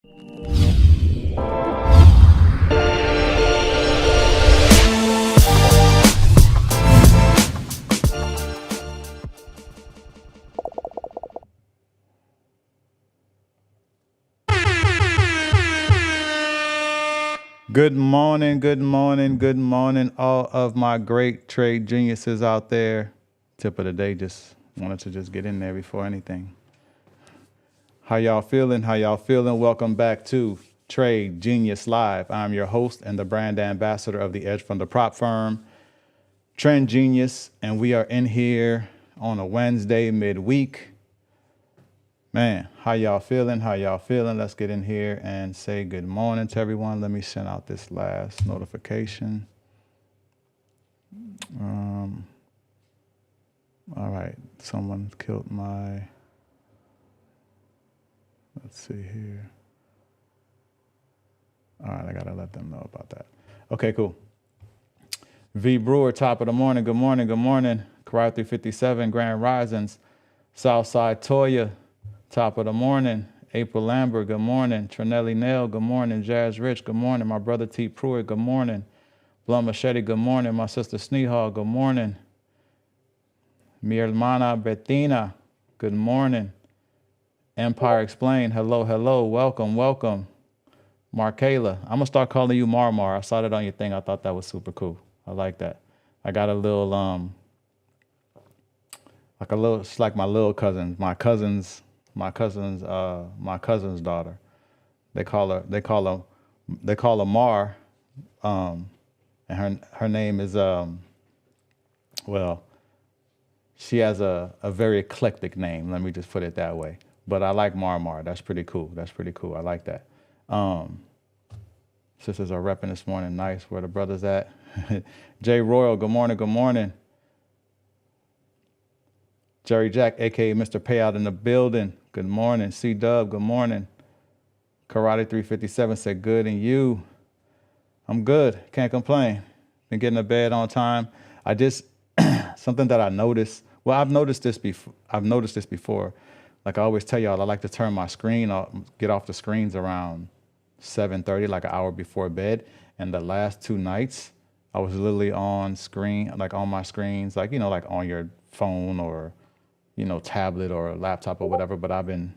Good morning, good morning, good morning, all of my great trade geniuses out there. Tip of the day, just wanted to just get in there before anything. How y'all feeling? How y'all feeling? Welcome back to Trade Genius Live. I'm your host and the brand ambassador of the Edge from the prop firm, Trend Genius, and we are in here on a Wednesday midweek. Man, how y'all feeling? How y'all feeling? Let's get in here and say good morning to everyone. Let me send out this last notification. All right, someone killed my, let's see here. All right, I gotta let them know about that. Okay, cool. V Brewer, top of the morning. Good morning, good morning. Karate 357, Grand Risings. Southside Toya, top of the morning. April Lambert, good morning. Trinelli Nail, good morning. Jazz Rich, good morning. My brother T. Pruitt, good morning. Blum Machete, good morning. My sister Sneehall, good morning. Mi hermana Bettina, good morning. Empire Explained, hello, hello, welcome, welcome. Markayla, I'm gonna start calling you Marmar. I saw that on your thing. I thought that was super cool. I like that. I got a little, it's like my little cousin, my cousin's daughter. They call her Mar, and her name is, well, she has a very eclectic name. Let me just put it that way. But I like Marmar. That's pretty cool. That's pretty cool. I like that. Sisters are repping this morning. Nice. Where the brothers at? Jay Royal, good morning. Good morning. Jerry Jack, a.k.a. Mr. Payout in the building. Good morning. C-Dub, good morning. Karate 357 said, good, and you? I'm good. Can't complain. Been getting to bed on time. I just, something that I noticed, well, I've noticed this before. Like I always tell y'all, I like to turn my screen off, get off the screens around 7:30, like an hour before bed. And the last two nights, I was literally on screen, like on my screens, like, you know, like on your phone or, you know, tablet or laptop or whatever. But I've been,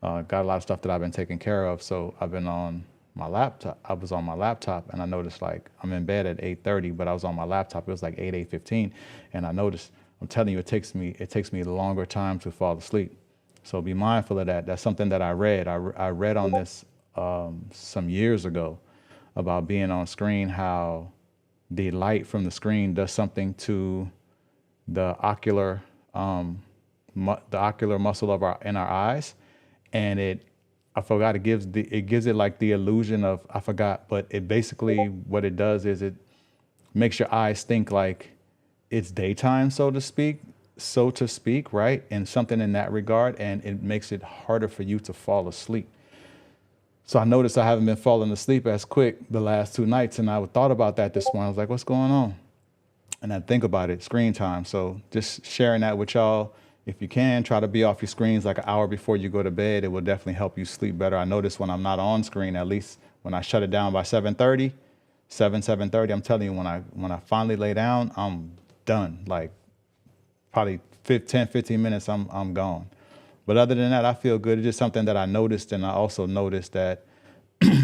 got a lot of stuff that I've been taking care of. So I've been on my laptop. I was on my laptop and I noticed like I'm in bed at 8:30, but I was on my laptop. It was like 8:15. And I noticed, I'm telling you, it takes me a longer time to fall asleep. So be mindful of that. That's something that I read. I read on this some years ago about being on screen, how the light from the screen does something to the ocular muscle of our eyes, and it gives it like the illusion of, I forgot, but it basically, what it does is it makes your eyes think like it's daytime, so to speak, right? And something in that regard, and it makes it harder for you to fall asleep. So I noticed I haven't been falling asleep as quick the last two nights, and I thought about that this morning. I was like, what's going on? And I think about it, screen time. So just sharing that with y'all. If you can, try to be off your screens like an hour before you go to bed. It will definitely help you sleep better. I notice when I'm not on screen, at least when I shut it down by 7:30, 7:30, I'm telling you, when I finally lay down, I'm done. Like probably 10, 15 minutes, I'm gone. But other than that, I feel good. It's just something that I noticed. And I also noticed that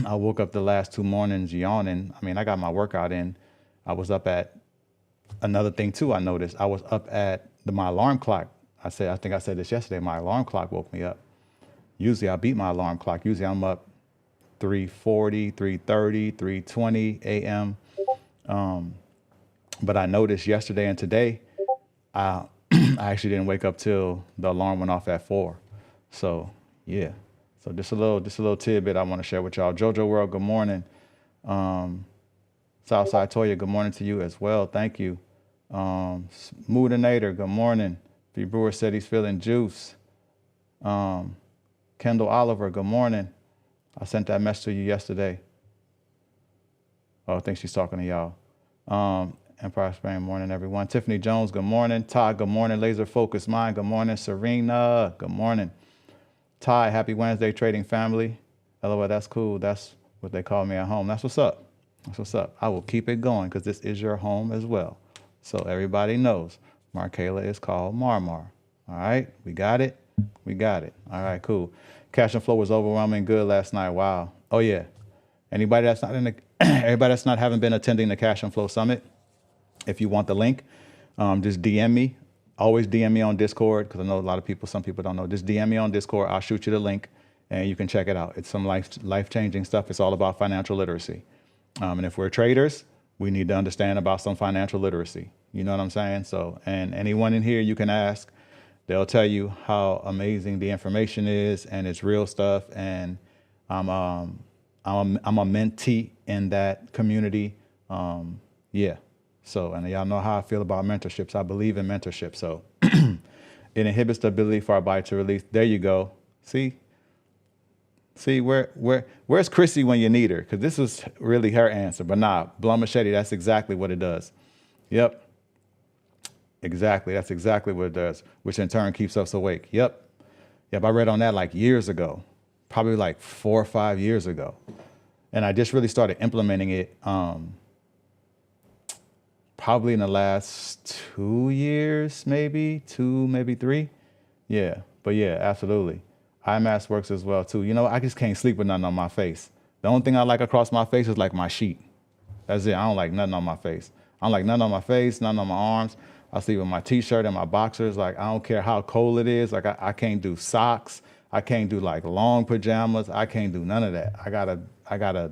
I woke up the last two mornings yawning. I mean, I got my workout in. I was up at, another thing too, I noticed, I was up at my alarm clock. I think I said this yesterday, my alarm clock woke me up. Usually I beat my alarm clock. Usually I'm up 3:40, 3:30, 3:20 a.m. But I noticed yesterday and today, I actually didn't wake up till the alarm went off at 4. So yeah. So just a little tidbit I want to share with y'all. Jojo World, good morning. Southside Toya, good morning to you as well. Thank you. Moodinator, good morning. V Brewer said he's feeling juice. Kendall Oliver, good morning. I sent that message to you yesterday. Oh, I think she's talking to y'all. Empire Spain, morning, everyone. Tiffany Jones, good morning. Todd, good morning. Laser Focused Mind, good morning. Serena, good morning. Ty, happy Wednesday, trading family. LOL, that's cool. That's what they call me at home. That's what's up. That's what's up. I will keep it going because this is your home as well. So everybody knows Markayla is called Marmar. All right, we got it. We got it. All right, cool. Cash and flow was overwhelming good last night. Wow. Oh yeah. Anybody that's not in the, everybody that's not haven't been attending the Cash and Flow Summit, if you want the link, just DM me. Always DM me on Discord because I know a lot of people, some people don't know. Just DM me on Discord. I'll shoot you the link and you can check it out. It's some life-changing stuff. It's all about financial literacy. And if we're traders, we need to understand about some financial literacy. You know what I'm saying? So, and anyone in here you can ask, they'll tell you how amazing the information is and it's real stuff. And I'm a mentee in that community. Yeah. So, and y'all know how I feel about mentorships. I believe in mentorship. So it inhibits the ability for our body to release. There you go. See, where's Chrissy when you need her? Because this was really her answer. But nah, Blum Machete, that's exactly what it does. Yep. Exactly. That's exactly what it does, which in turn keeps us awake. Yep. Yep. I read on that like years ago, probably like 4 or 5 years ago. And I just really started implementing it probably in the last 2 years, maybe 3. Yeah. But yeah, absolutely. Eye mask works as well too. You know, I just can't sleep with nothing on my face. The only thing I like across my face is like my sheet. That's it. I don't like nothing on my face. I don't like nothing on my face, nothing on my arms. I sleep with my t-shirt and my boxers. Like, I don't care how cold it is. Like, I can't do socks. I can't do like long pajamas. I can't do none of that. I got a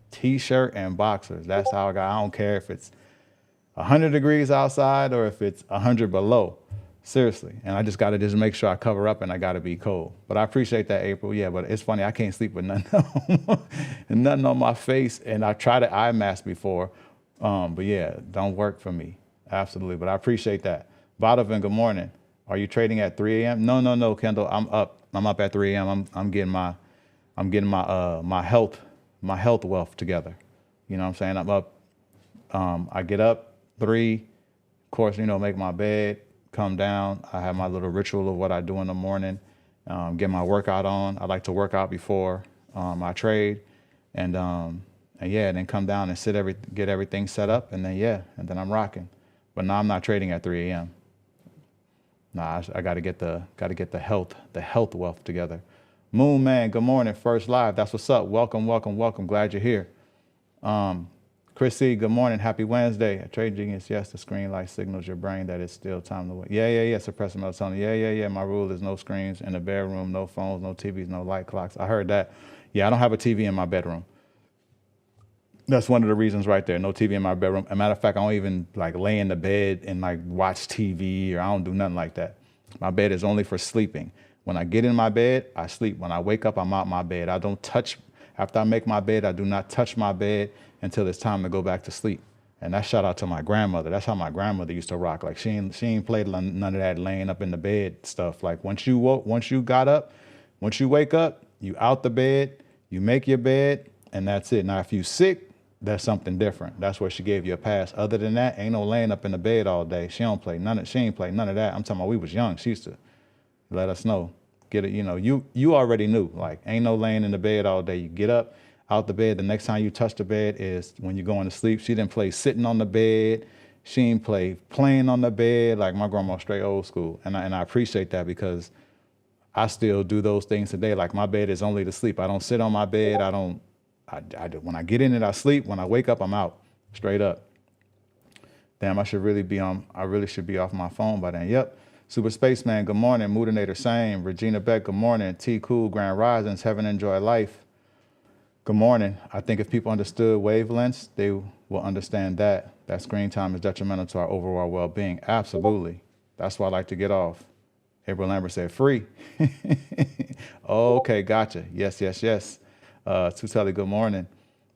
t-shirt and boxers. That's how I don't care if it's 100 degrees outside or if it's 100 below. Seriously. And I just got to just make sure I cover up and I got to be cold. But I appreciate that, April. Yeah, but it's funny. I can't sleep with nothing on my face. And I tried an eye mask before. But yeah, don't work for me. Absolutely. But I appreciate that. Vadovan, good morning. Are you trading at 3 a.m.? No, Kendall. I'm up. I'm up at 3 a.m. I'm getting my health wealth together. You know what I'm saying? I'm up. I get up 3, of course, you know, make my bed, come down. I have my little ritual of what I do in the morning, get my workout on. I like to work out before I trade, and yeah, and then come down and get everything set up, and then I'm rocking. But no, I'm not trading at 3 a.m. Nah, I got to get the health wealth together. Moon Man, good morning. First live. That's what's up. Welcome. Glad you're here. Chris C, good morning. Happy Wednesday. At TradeGheenyuz, yes, the screen light signals your brain that it's still time to wait. Yeah. Suppressing melatonin. Yeah. My rule is no screens in the bedroom, no phones, no TVs, no light clocks. I heard that. Yeah, I don't have a TV in my bedroom. That's one of the reasons right there. No TV in my bedroom. As a matter of fact, I don't even like lay in the bed and like watch TV, or I don't do nothing like that. My bed is only for sleeping. When I get in my bed, I sleep. When I wake up, I'm out my bed. I don't touch, after I make my bed, I do not touch my bed until it's time to go back to sleep. And that shout out to my grandmother. That's how my grandmother used to rock. Like she ain't played none of that laying up in the bed stuff. Like once you wake up, you out the bed, you make your bed, and that's it. Now, if you sick, that's something different. That's where she gave you a pass. Other than that, ain't no laying up in the bed all day. She ain't play none of that. I'm talking about we was young. She used to let us know. Get it, you know, you already knew. Like, ain't no laying in the bed all day. You get up out the bed. The next time you touch the bed is when you're going to sleep. She didn't play sitting on the bed. She didn't play playing on the bed. Like my grandma, straight old school. And I appreciate that because I still do those things today. Like my bed is only to sleep. I don't sit on my bed. When I get in it, I sleep. When I wake up, I'm out, straight up. Damn, I really should be off my phone by then. Yep. Super Spaceman, good morning. Moodinator, same. Regina Beck, good morning. T Cool, Grand Risings, Heaven Enjoy Life. Good morning. I think if people understood wavelengths, they will understand that screen time is detrimental to our overall well-being. Absolutely. That's why I like to get off. April Lambert said free. Okay, gotcha. Yes. Tutelli, good morning.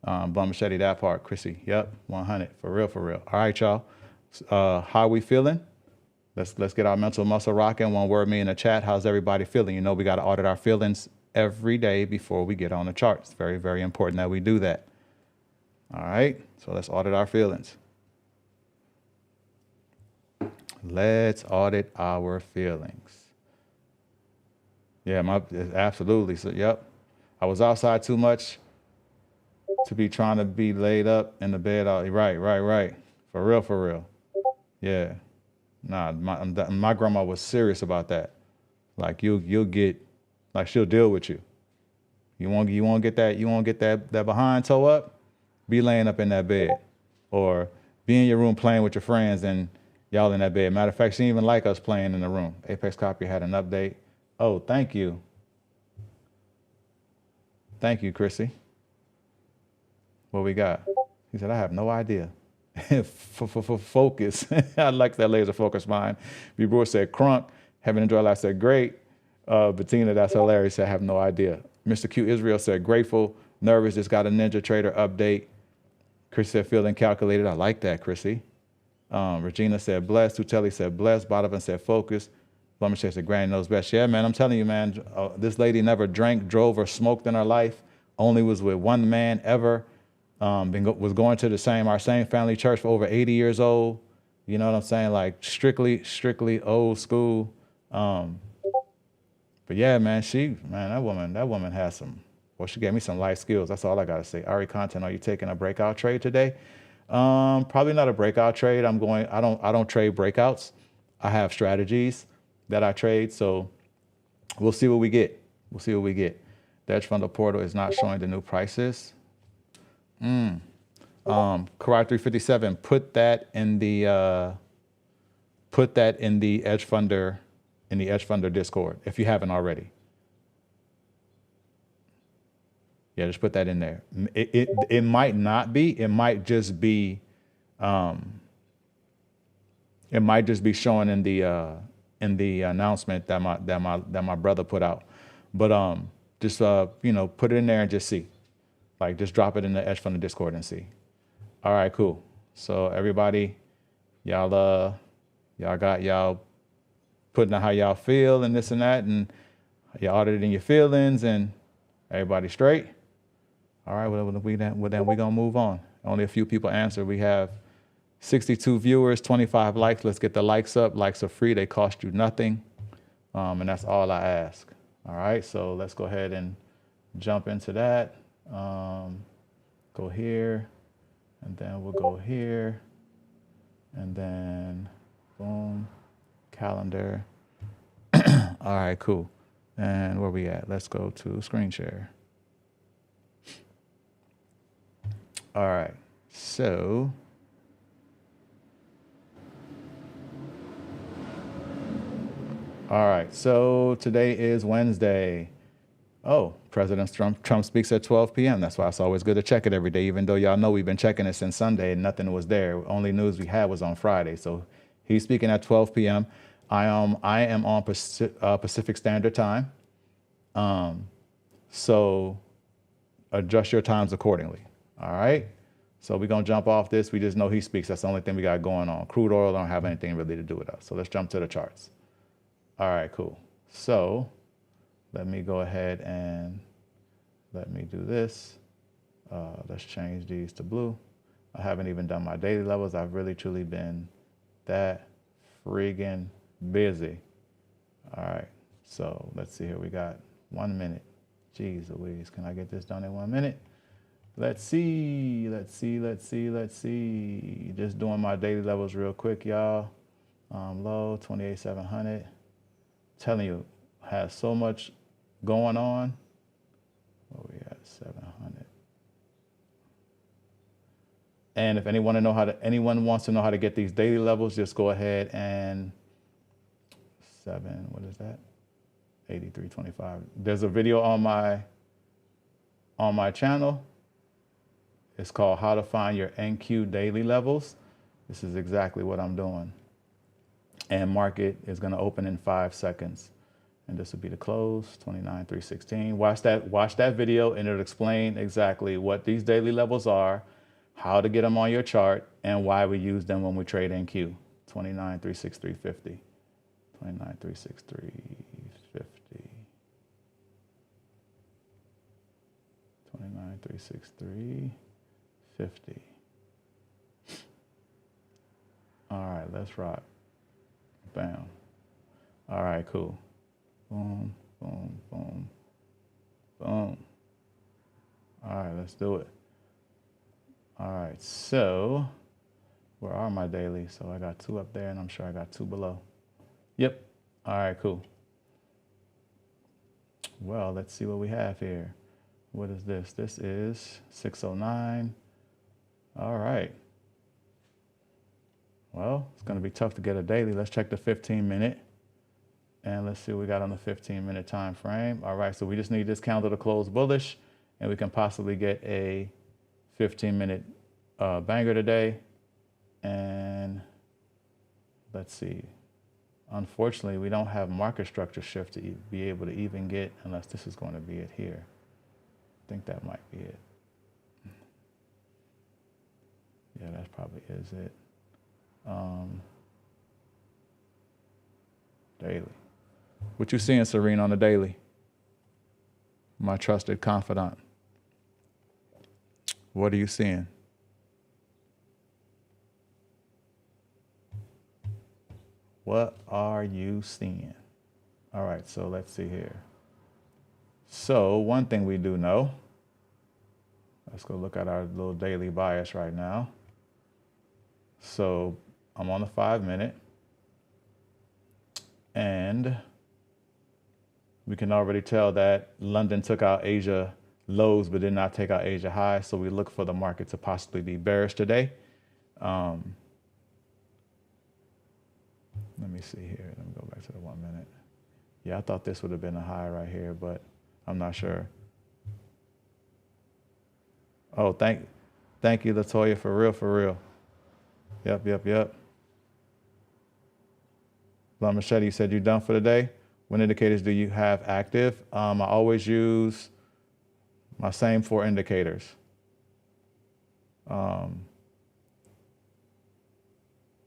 Blum Machete, that part. Chrissy, yep, 100. For real. All right, y'all. How we feeling? Let's get our mental muscle rocking. One word me in the chat. How's everybody feeling? You know, we got to audit our feelings every day before we get on the charts. Very, very important that we do that. All right. So let's audit our feelings. Let's audit our feelings. Yeah, absolutely. So, yep. I was outside too much to be trying to be laid up in the bed. Right. For real, for real. Yeah. Nah, my grandma was serious about that. Like you'll get, like she'll deal with you. You won't get that behind toe up. Be laying up in that bed, or be in your room playing with your friends and y'all in that bed. Matter of fact, she didn't even like us playing in the room. Apex Copy had an update. Oh, thank you, Chrissy. What we got? He said, I have no idea. Focus. I like that laser focus mind. B. Brewer said, crunk. Having enjoyed life said, great. Bettina, that's hilarious. Said, I have no idea. Mr. Q Israel said, grateful. Nervous, just got a Ninja Trader update. Chris said, feeling calculated. I like that, Chrissy. Regina said, blessed. Tutelli said, blessed. Bodovan said, focus. Blumich said, Granny knows best. Yeah, man, I'm telling you, man, this lady never drank, drove, or smoked in her life. Only was with one man ever. Was going to our same family church for over 80 years old. You know what I'm saying? Like strictly old school. But yeah, man, that woman has some, well, she gave me some life skills. That's all I got to say. Ari Content, are you taking a breakout trade today? Probably not a breakout trade. I don't trade breakouts. I have strategies that I trade. So we'll see what we get. The hedge fund portal is not showing the new prices. Karate 357, put that in the edge funder Discord if you haven't already. Yeah, just put that in there. It might not be. It might just be showing in the announcement that my brother put out. But just put it in there and just see. Like, just drop it in the edge funder Discord and see. All right, cool. So everybody, y'all putting out how y'all feel and this and that, and y'all auditing your feelings, and everybody straight. All right, well, then we gonna move on. Only a few people answered. We have 62 viewers, 25 likes. Let's get the likes up. Likes are free. They cost you nothing, and that's all I ask. All right, so let's go ahead and jump into that. Go here, and then we'll go here, and then boom, calendar. All right, cool. And where we at? Let's go to screen share. All right, so today is Wednesday. Oh, President Trump speaks at 12 p.m. That's why it's always good to check it every day, even though y'all know we've been checking it since Sunday and nothing was there. Only news we had was on Friday. So he's speaking at 12 p.m. I am on Pacific Standard Time. So adjust your times accordingly. All right. So we're going to jump off this. We just know he speaks. That's the only thing we got going on. Crude oil don't have anything really to do with us. So let's jump to the charts. All right, cool. So let me go ahead and let me do this. Let's change these to blue. I haven't even done my daily levels. I've really, truly been that friggin' busy. All right, so let's see here. We got 1 minute. Jeez Louise, can I get this done in 1 minute? Let's see. Just doing my daily levels real quick, y'all. Low, 28,700. Telling you, has so much going on. Where we at? 700. And if anyone wants to know how to get these daily levels, just go ahead and what is that? 83.25. There's a video on my channel. It's called How to Find Your NQ Daily Levels. This is exactly what I'm doing. And market is going to open in 5 seconds. And this will be the close, 29,316. Watch that video, and it'll explain exactly what these daily levels are, how to get them on your chart, and why we use them when we trade NQ. 29,363.50. 29,363.50. 29,363.50. All right, let's rock. Bam. All right, cool. Boom, boom, boom, boom. Let's do it. All right, so where are my dailies? So I got 2 up there, and I'm sure I got 2 below. Yep. All right, cool. Well, let's see what we have here. What is this? This is 609. All right. Well, it's going to be tough to get a daily. Let's check the 15-minute. And let's see what we got on the 15-minute time frame. All right, so we just need this candle to close bullish, and we can possibly get a 15-minute banger today. And let's see. Unfortunately, we don't have market structure shift to be able to even get, unless this is going to be it here. I think that might be it. Yeah, that probably is it. Daily. What you seeing, Serene, on the daily? My trusted confidant. What are you seeing? What are you seeing? All right, so let's see here. So one thing we do know, let's go look at our little daily bias right now. So I'm on the 5-minute, and we can already tell that London took out Asia lows but did not take out Asia highs. So we look for the market to possibly be bearish today. Let me see here. Let me go back to the 1 minute. Yeah, I thought this would have been a high right here, but I'm not sure. Oh, thank you, Latoya, for real. Yep. Well, Machete, you said you're done for the day. What indicators do you have active? I always use my same 4 indicators.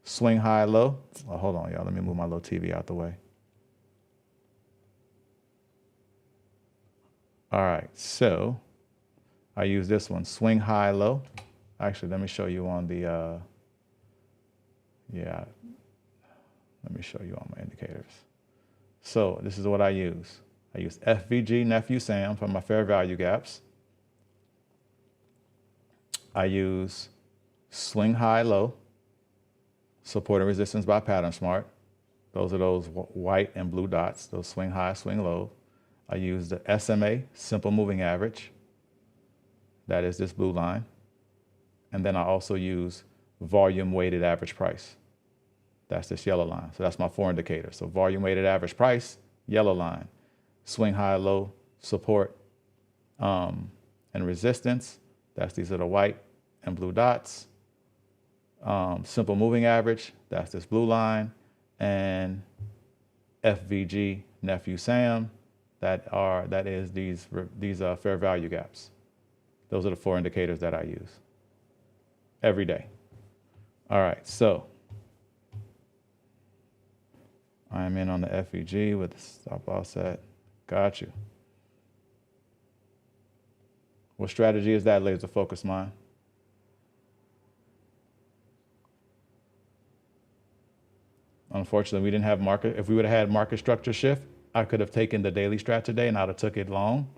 Swing high, low. Oh, hold on, y'all. Let me move my little TV out the way. All right, so I use this one, swing high, low. Actually, let me show you on the, let me show you on my indicators. So this is what I use. I use FVG, Nephew Sam, for my fair value gaps. I use swing high, low, support and resistance by Pattern Smart. Those are those white and blue dots, those swing high, swing low. I use the SMA, simple moving average. That is this blue line. And then I also use volume weighted average price. That's this yellow line. So that's my 4 indicators. So volume weighted average price, yellow line. Swing high, low, support, and resistance. That's these are the white and blue dots. Simple moving average, that's this blue line. And FVG, Nephew Sam, that is these fair value gaps. Those are the 4 indicators that I use every day. All right, so I'm in on the FVG with the stop loss set. Got you. What strategy is that, laser focus mine? Unfortunately, we didn't have market. If we would have had market structure shift, I could have taken the daily strat today and I would have took it long.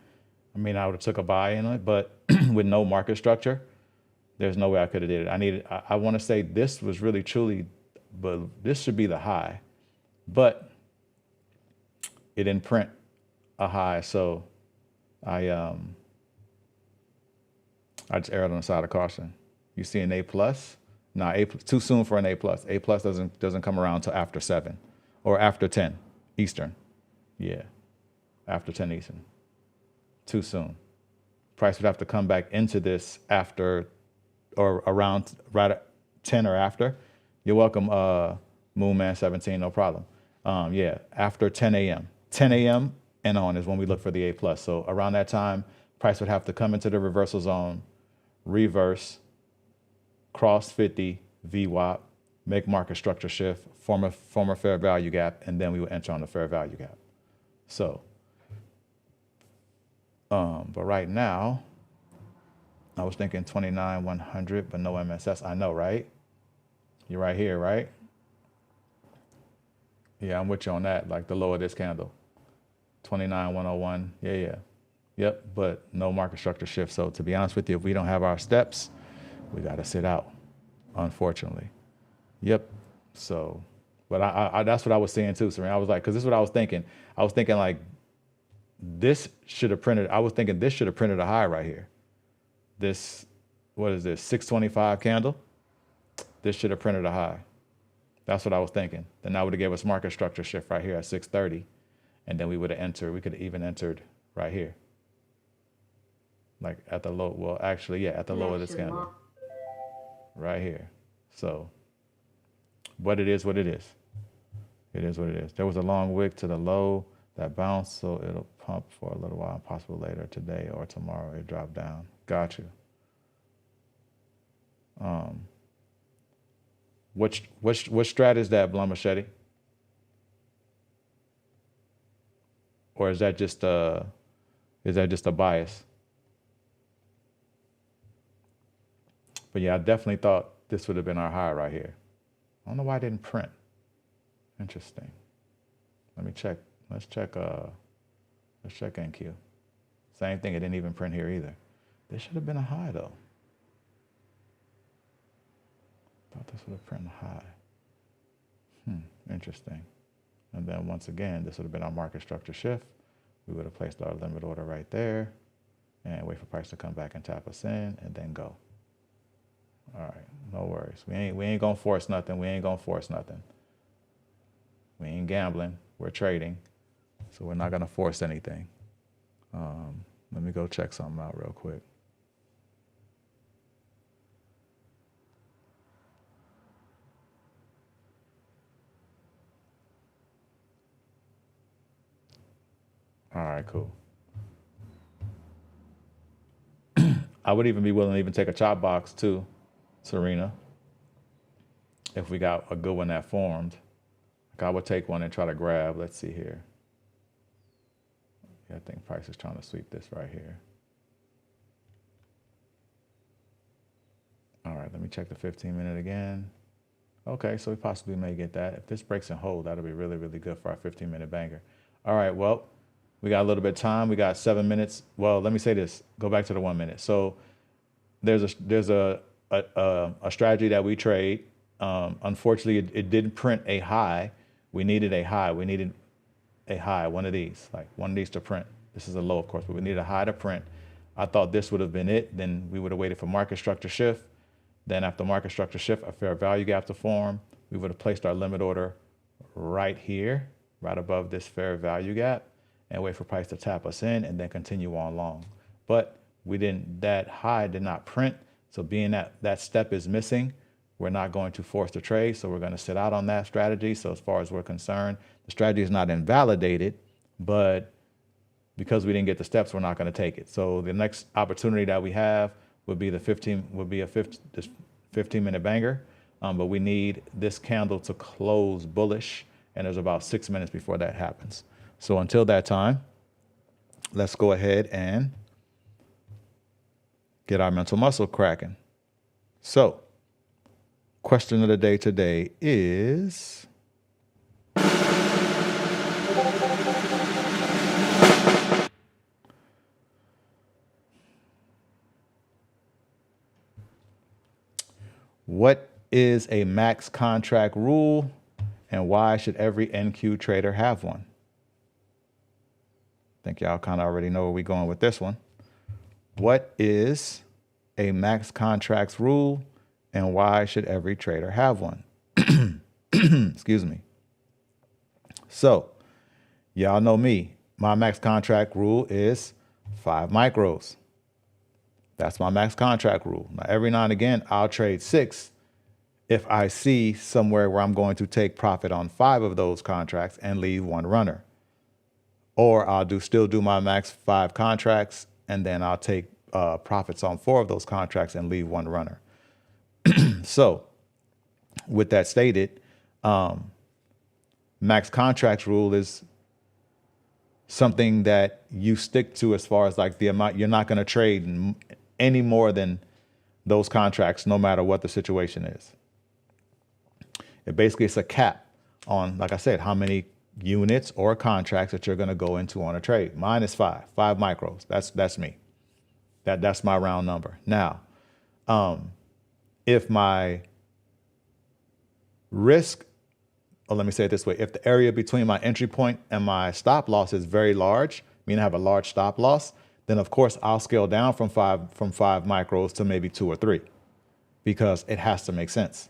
I mean, I would have took a buy in it, but with no market structure, there's no way I could have did it. I want to say this was really truly, but this should be the high, but it didn't print a high. So I just erred on the side of caution. You see an A plus? Nah, too soon for an A plus. A plus doesn't come around until after 7 or after 10 Eastern. Yeah, after 10 Eastern. Too soon. Price would have to come back into this after or around right at 10 or after. You're welcome, Moonman 17, no problem. Yeah, after 10 a.m. 10 a.m. and on is when we look for the A plus. So around that time, price would have to come into the reversal zone, reverse, cross 50, VWAP, make market structure shift, form a fair value gap, and then we will enter on the fair value gap. So, but right now, I was thinking 29,100, but no MSS. I know, right? You're right here, right? Yeah, I'm with you on that, like the low of this candle. 29,101, yeah. Yep, but no market structure shift. So to be honest with you, if we don't have our steps, we got to sit out, unfortunately. Yep. So, but I that's what I was saying too, Serena. I was like, because this is what I was thinking. I was thinking like this should have printed. I was thinking this should have printed a high right here. This, what is this, 625 candle? This should have printed a high. That's what I was thinking. Then that would have gave us market structure shift right here at 630. And then we would have entered, we could have even entered right here. Like at the low, well, actually, yeah, at the low of this candle. Right here. So, but it is what it is. It is what it is. There was a long wick to the low that bounced, so it'll pump for a little while, possible later today or tomorrow it dropped down. Got you. What strat is that, Blunt Machete? Or is that just a bias? But yeah, I definitely thought this would have been our high right here. I don't know why it didn't print. Interesting. Let me check. Let's check NQ. Same thing, it didn't even print here either. This should have been a high though. Thought this would have printed high. Interesting. And then once again, this would have been our market structure shift. We would have placed our limit order right there and wait for price to come back and tap us in and then go. All right, no worries. We ain't gonna force nothing. We ain't gonna force nothing. We ain't gambling. We're trading. So we're not gonna force anything. Let me go check something out real quick. All right, cool. I would even be willing to even take a chop box too, Serena, if we got a good one that formed. Like I would take one and try to grab. Let's see here. Yeah, I think price is trying to sweep this right here. All right, let me check the 15-minute again. Okay, so we possibly may get that. If this breaks and hold, that'll be really, really good for our 15-minute banger. All right, well, we got a little bit of time. We got 7 minutes. Well, let me say this. Go back to the 1 minute. So there's a strategy that we trade. Unfortunately, it didn't print a high. We needed a high. We needed a high, one of these, like one of these to print. This is a low, of course, but we needed a high to print. I thought this would have been it. Then we would have waited for market structure shift. Then after market structure shift, a fair value gap to form. We would have placed our limit order right here, right above this fair value gap, and wait for price to tap us in and then continue on long. But we didn't, that high did not print. So being that that step is missing, we're not going to force the trade. So we're going to sit out on that strategy. So as far as we're concerned, the strategy is not invalidated, but because we didn't get the steps, we're not going to take it. So the next opportunity that we have would be the 15-minute banger. But we need this candle to close bullish. And there's about 6 minutes before that happens. So until that time, let's go ahead and get our mental muscle cracking. So, question of the day today is, what is a max contract rule and why should every NQ trader have one? I think y'all kind of already know where we're going with this one. What is a max contracts rule and why should every trader have one? Excuse me. So y'all know me. My max contract rule is 5 micros. That's my max contract rule. Now, every now and again, I'll trade 6 if I see somewhere where I'm going to take profit on 5 of those contracts and leave 1 runner. Or I'll still do my max 5 contracts, and then I'll take profits on 4 of those contracts and leave 1 runner. So with that stated, max contracts rule is something that you stick to as far as like the amount. You're not going to trade any more than those contracts, no matter what the situation is. It basically, it's a cap on, like I said, how many units or contracts that you're going to go into on a trade. Mine is five micros. That's me. That's my round number. Now, if my risk, or let me say it this way, if the area between my entry point and my stop loss is very large, meaning I have a large stop loss, then of course I'll scale down from five micros to maybe 2 or 3, because it has to make sense.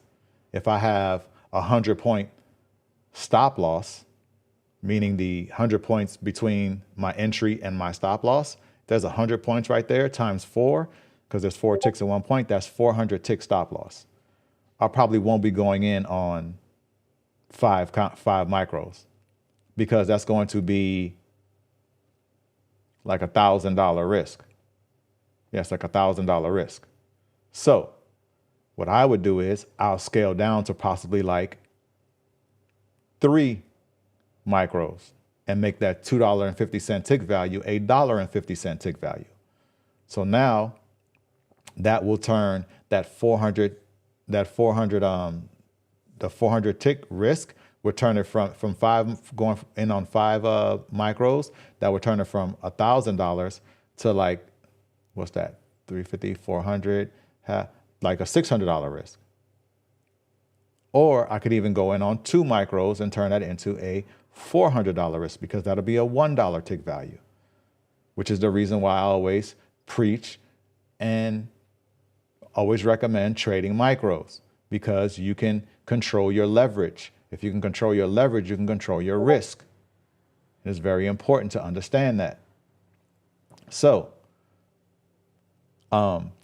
If I have 100-point stop loss, meaning the 100 points between my entry and my stop loss, there's 100 points right there times 4, because there's 4 ticks in 1 point, that's 400 tick stop loss. I probably won't be going in on five micros, because that's going to be like $1,000 risk. Yes, like $1,000 risk. So what I would do is I'll scale down to possibly like 3 micros and make that $2.50 tick value a $1.50 tick value. So now that will turn that 400 tick risk, would turn it from 5 going in on 5 micros, that would turn it from $1,000 to like, what's that? 350, 400, like a $600 risk. Or I could even go in on 2 micros and turn that into a $400 risk, because that'll be a $1 tick value, which is the reason why I always preach and always recommend trading micros, because you can control your leverage. If you can control your leverage, you can control your risk. It's very important to understand that. So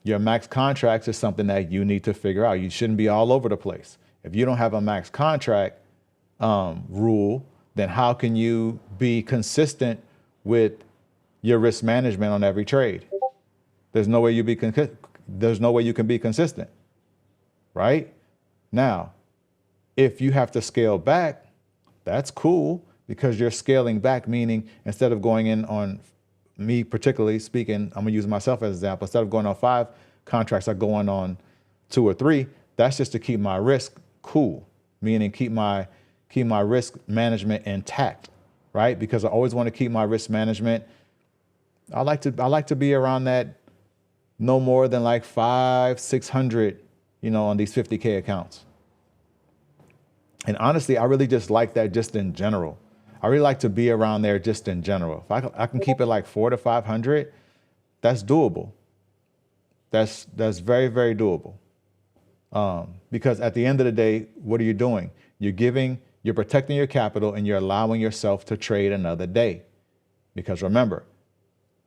your max contracts is something that you need to figure out. You shouldn't be all over the place. If you don't have a max contract rule, then how can you be consistent with your risk management on every trade? There's no way you can be consistent, right? Now, if you have to scale back, that's cool, because you're scaling back, meaning instead of going in on, me particularly speaking, I'm gonna use myself as an example. Instead of going on 5 contracts, I'm going on 2 or 3. That's just to keep my risk cool, meaning keep my risk management intact, right? Because I always want to keep my risk management. I like to be around that, no more than like 500-600, on these 50K accounts. And honestly, I really just like that just in general. I really like to be around there just in general. If I can keep it like 400 to 500, that's doable. That's very, very doable. Because at the end of the day, what are you doing? You're protecting your capital, and you're allowing yourself to trade another day. Because remember,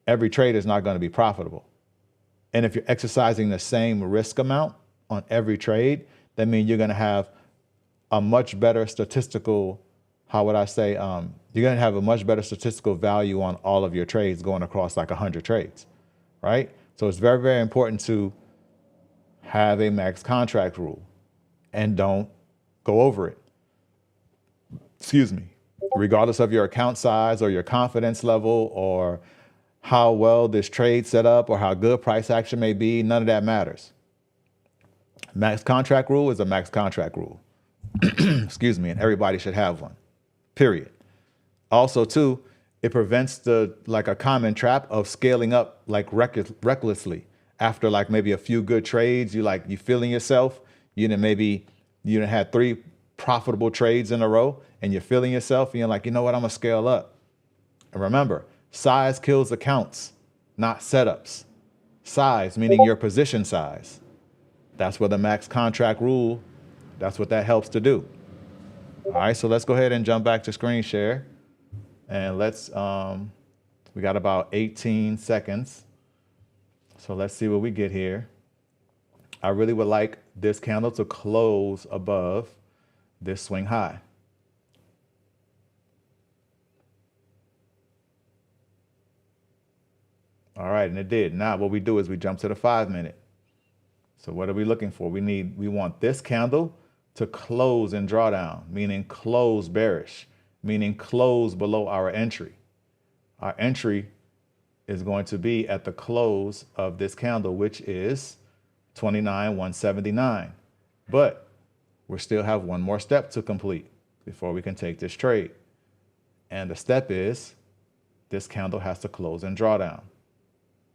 every trade is not going to be profitable. And if you're exercising the same risk amount on every trade, that means you're going to have a much better statistical, how would I say, you're going to have a much better statistical value on all of your trades going across like 100 trades, right? So it's very, very important to have a max contract rule and don't go over it. Excuse me. Regardless of your account size or your confidence level or how well this trade set up or how good price action may be, none of that matters. Max contract rule is a max contract rule. Excuse me, and everybody should have one, period. Also, too, it prevents a common trap of scaling up like recklessly after like maybe a few good trades. You feeling yourself. You done had 3 profitable trades in a row, and you're feeling yourself, and you're like, you know what, I'm gonna scale up. And remember, size kills accounts, not setups. Size meaning your position size. That's where the max contract rule, that's what that helps to do. All right, so let's go ahead and jump back to screen share. And let's, we got about 18 seconds. So let's see what we get here. I really would like this candle to close above this swing high. All right, and it did. Now what we do is we jump to the 5-minute. So what are we looking for? We want this candle to close in drawdown, meaning close bearish, meaning close below our entry. Our entry is going to be at the close of this candle, which is 29,179. But we still have one more step to complete before we can take this trade. And the step is this candle has to close in drawdown.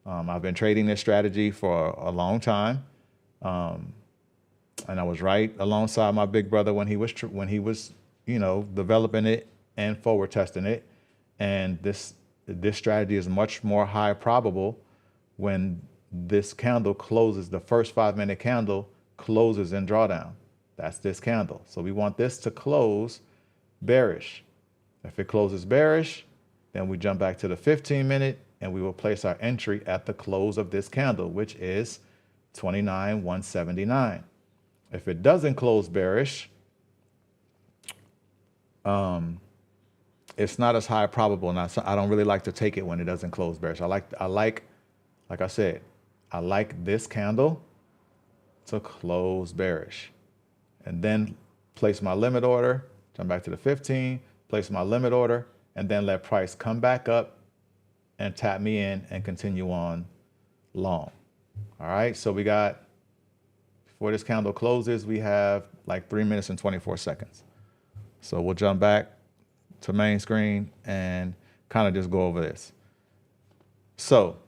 I've been trading this strategy for a long time. And I was right alongside my big brother when he was, developing it and forward testing it. And this strategy is much more high probable when this candle closes, the first 5-minute candle closes in drawdown. That's this candle. So we want this to close bearish. If it closes bearish, then we jump back to the 15-minute and we will place our entry at the close of this candle, which is 29,179. If it doesn't close bearish, it's not as high probable. Now, so I don't really like to take it when it doesn't close bearish. Like I said, I like this candle to close bearish, and then place my limit order, jump back to the 15, place my limit order, and then let price come back up and tap me in and continue on long. All right, so we got, before this candle closes, we have like 3 minutes and 24 seconds. So we'll jump back to main screen and kind of just go over this. So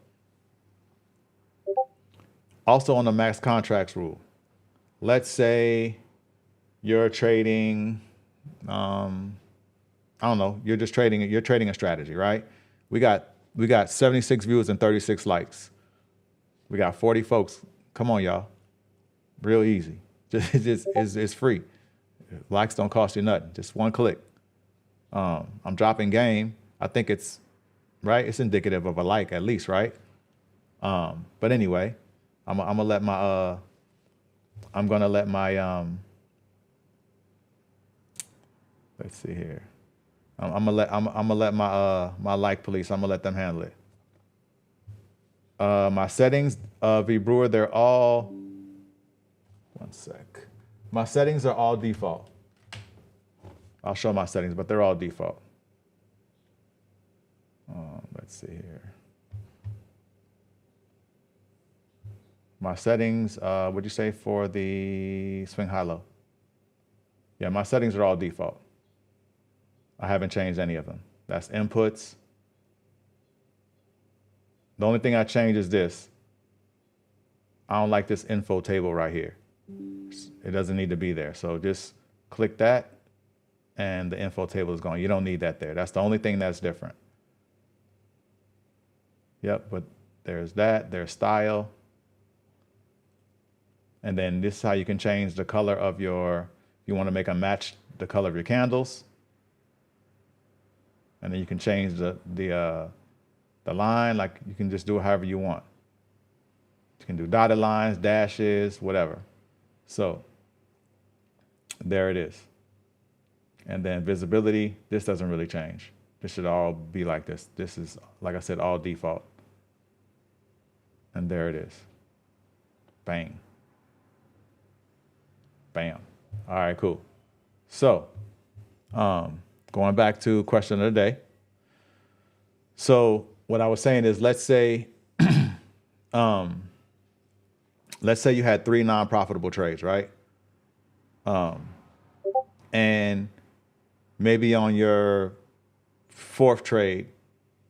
also on the max contracts rule, let's say you're trading, I don't know, you're trading a strategy, right? We got 76 views and 36 likes. We got 40 folks. Come on, y'all. Real easy. It's free. Likes don't cost you nothing. Just one click. I'm dropping game. I think it's right. It's indicative of a like at least, right? But anyway, I'm gonna let my let's see here. I'm gonna let my like police. I'm gonna let them handle it. My settings, V Brewer, they're all. One sec. My settings are all default. I'll show my settings, but they're all default. Let's see here. My settings, what'd you say for the swing high-low? Yeah, my settings are all default. I haven't changed any of them. That's inputs. The only thing I changed is this. I don't like this info table right here. It doesn't need to be there. So just click that and the info table is gone. You don't need that there. That's the only thing that's different. Yep, but there's that, there's style. And then this is how you can change the color of your, you want to make them match the color of your candles. And then you can change the line, like you can just do it however you want. You can do dotted lines, dashes, whatever. So there it is. And then visibility, this doesn't really change. This should all be like this. This is, like I said, all default. And there it is. Bang. Bam. All right, cool. So going back to question of the day. So what I was saying is, let's say you had 3 non-profitable trades, right? And maybe on your 4th trade,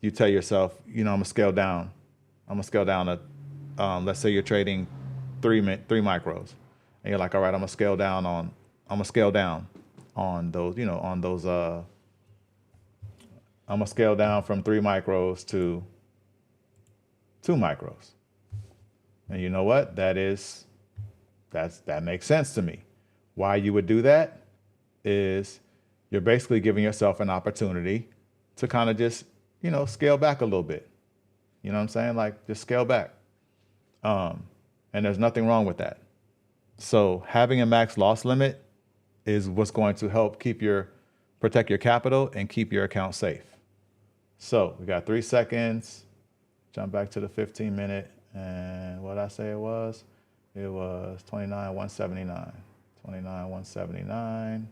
you tell yourself, I'm gonna scale down. I'm gonna scale down to, let's say you're trading 3 micros, and you're like, all right, I'm gonna scale down on those, I'm gonna scale down from 3 micros to 2 micros. And you know what? That makes sense to me. Why you would do that is you're basically giving yourself an opportunity to kind of just, scale back a little bit. You know what I'm saying? Like, just scale back. And there's nothing wrong with that. So having a max loss limit is what's going to help protect your capital and keep your account safe. So we got 3 seconds. Jump back to the 15-minute. And what I say it was 29,179. 29,179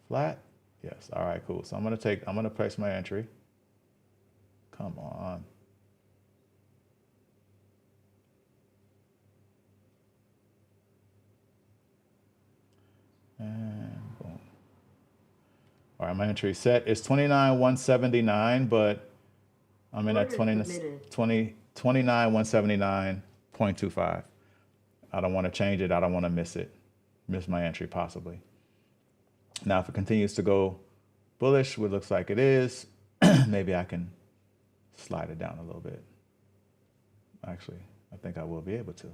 flat. Yes. All right, cool. So I'm gonna place my entry. Come on. And boom. All right, my entry set is 29,179, but I'm in at 29,179.25. I don't want to change it. I don't want to miss my entry possibly. Now, if it continues to go bullish, what looks like it is, maybe I can slide it down a little bit. Actually, I think I will be able to.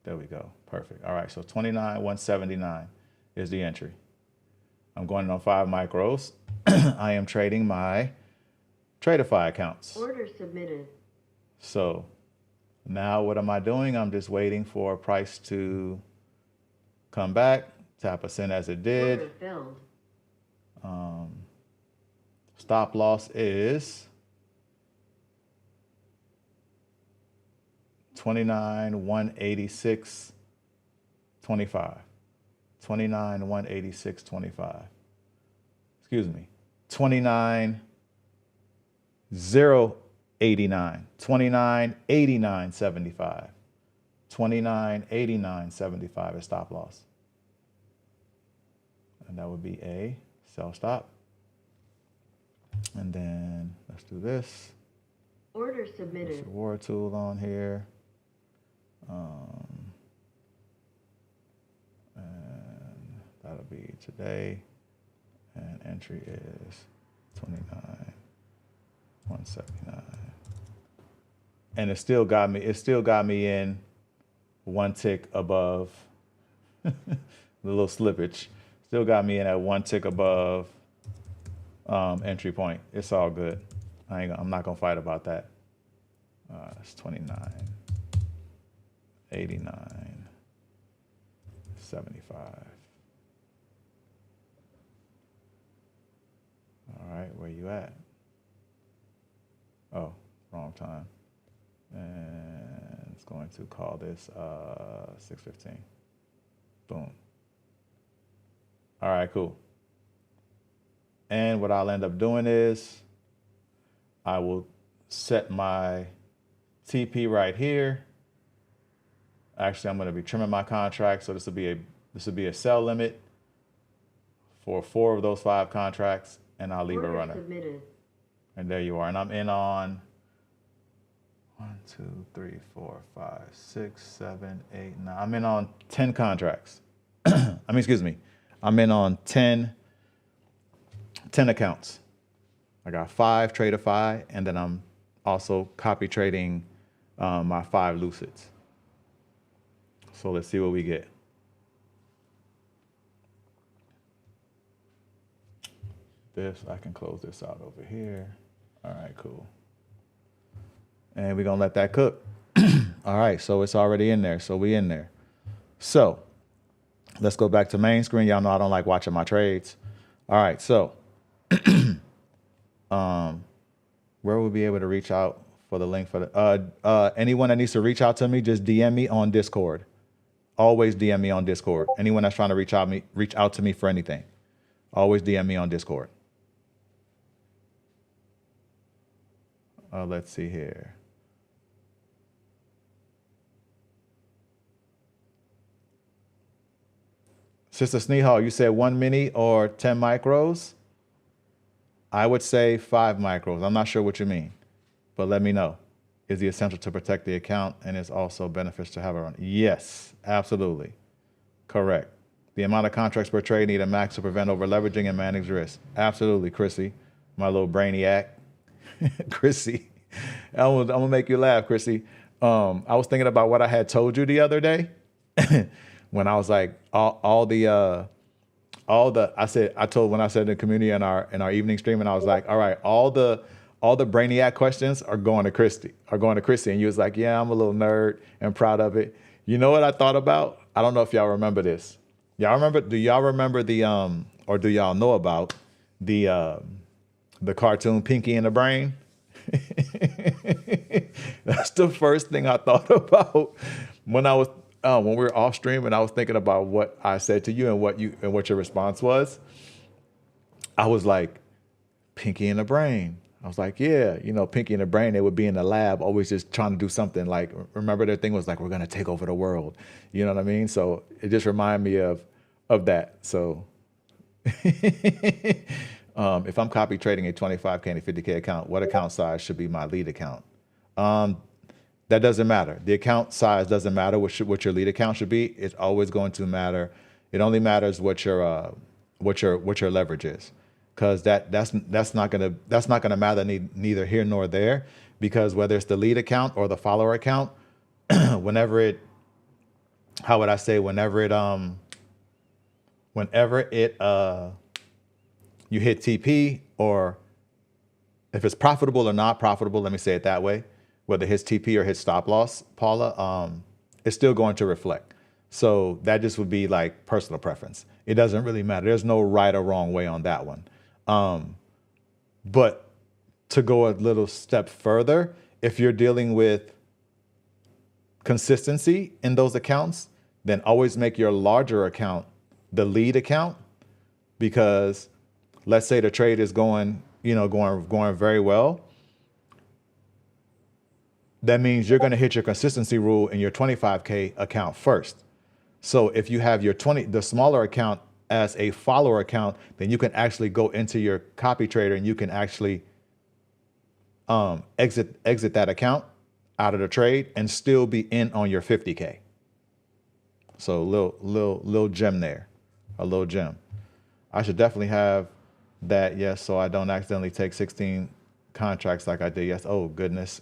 There we go. Perfect. All right, so 29,179 is the entry. I'm going on 5 micros. I am trading my Tradeify accounts. Order submitted. So now what am I doing? I'm just waiting for a price to come back, tap us in as it did. Order filled. Stop loss is 29,186.25. 29,186.25. Excuse me. 29,089. 29,89.75. 29,89.75 is stop loss. And that would be a sell stop. And then let's do this. Order submitted. There's a reward tool on here. And that'll be today. And entry is 29,179. And it still got me in one tick above the little slippage. Still got me in at one tick above entry point. It's all good. I'm not gonna fight about that. It's 29,89.75. All right, where you at? Oh, wrong time. And it's going to call this 6:15. Boom. All right, cool. And what I'll end up doing is I will set my TP right here. Actually, I'm going to be trimming my contract, so this will be a sell limit for 4 of those 5 contracts, and I'll leave a runner. Submitted. And there you are. And I'm in on 1, 2, 3, 4, 5, 6, 7, 8, 9. I'm in on 10 contracts. I'm in on 10 accounts. I got 5 Tradeify, and then I'm also copy trading my 5 Lucids. So let's see what we get. I can close this out over here. All right, cool. And we're gonna let that cook. All right, so it's already in there. So we in there. So let's go back to main screen. Y'all know I don't like watching my trades. All right, so where we'll be able to reach out for the link for the anyone that needs to reach out to me, just DM me on Discord. Always DM me on Discord. Anyone that's trying to reach out to me for anything, always DM me on Discord. Let's see here. Sister Sneehall, you said 1 mini or 10 micros? I would say 5 micros. I'm not sure what you mean, but let me know. Is the essential to protect the account and is also beneficial to have it on? Yes, absolutely. Correct. The amount of contracts per trade need a max to prevent over leveraging and manage risk. Absolutely, Chrissy, my little brainiac. Chrissy, I'm gonna make you laugh, Chrissy. I was thinking about what I had told you the other day when I was like, when I said in the community in our evening stream, and I was like, all right, all the brainiac questions are going to Christy, and you was like, yeah, I'm a little nerd and proud of it. You know what I thought about? I don't know if y'all remember this. Do y'all remember or do y'all know about the cartoon Pinky and the Brain? That's the first thing I thought about when we were off stream, and I was thinking about what I said to you and what your response was. I was like, Pinky and the Brain. I was like, yeah, Pinky and the Brain, they would be in the lab always just trying to do something. Like, remember their thing was like, we're going to take over the world. You know what I mean? So it just reminded me of that. So If I'm copy trading a 25K and a 50K account, what account size should be my lead account? Um, that doesn't matter. The account size doesn't matter what your lead account should be. It's always going to matter. It only matters what your leverage is, because that's not gonna matter neither here nor there, because whether it's the lead account or the follower account, whenever it, how would I say, whenever it you hit TP, or if it's profitable or not profitable, let me say it that way, whether it hits TP or hits stop loss, Paula, it's still going to reflect. So that just would be like personal preference. It doesn't really matter. There's no right or wrong way on that one. But to go a little step further, if you're dealing with consistency in those accounts, then always make your larger account the lead account, because let's say the trade is going very well. That means you're going to hit your consistency rule in your 25K account first. So if you have the smaller account as a follower account, then you can actually go into your copy trader and you can actually exit that account out of the trade and still be in on your 50K. So little gem there, a little gem. I should definitely have that, yes, so I don't accidentally take 16 contracts like I did. Yes. Oh goodness.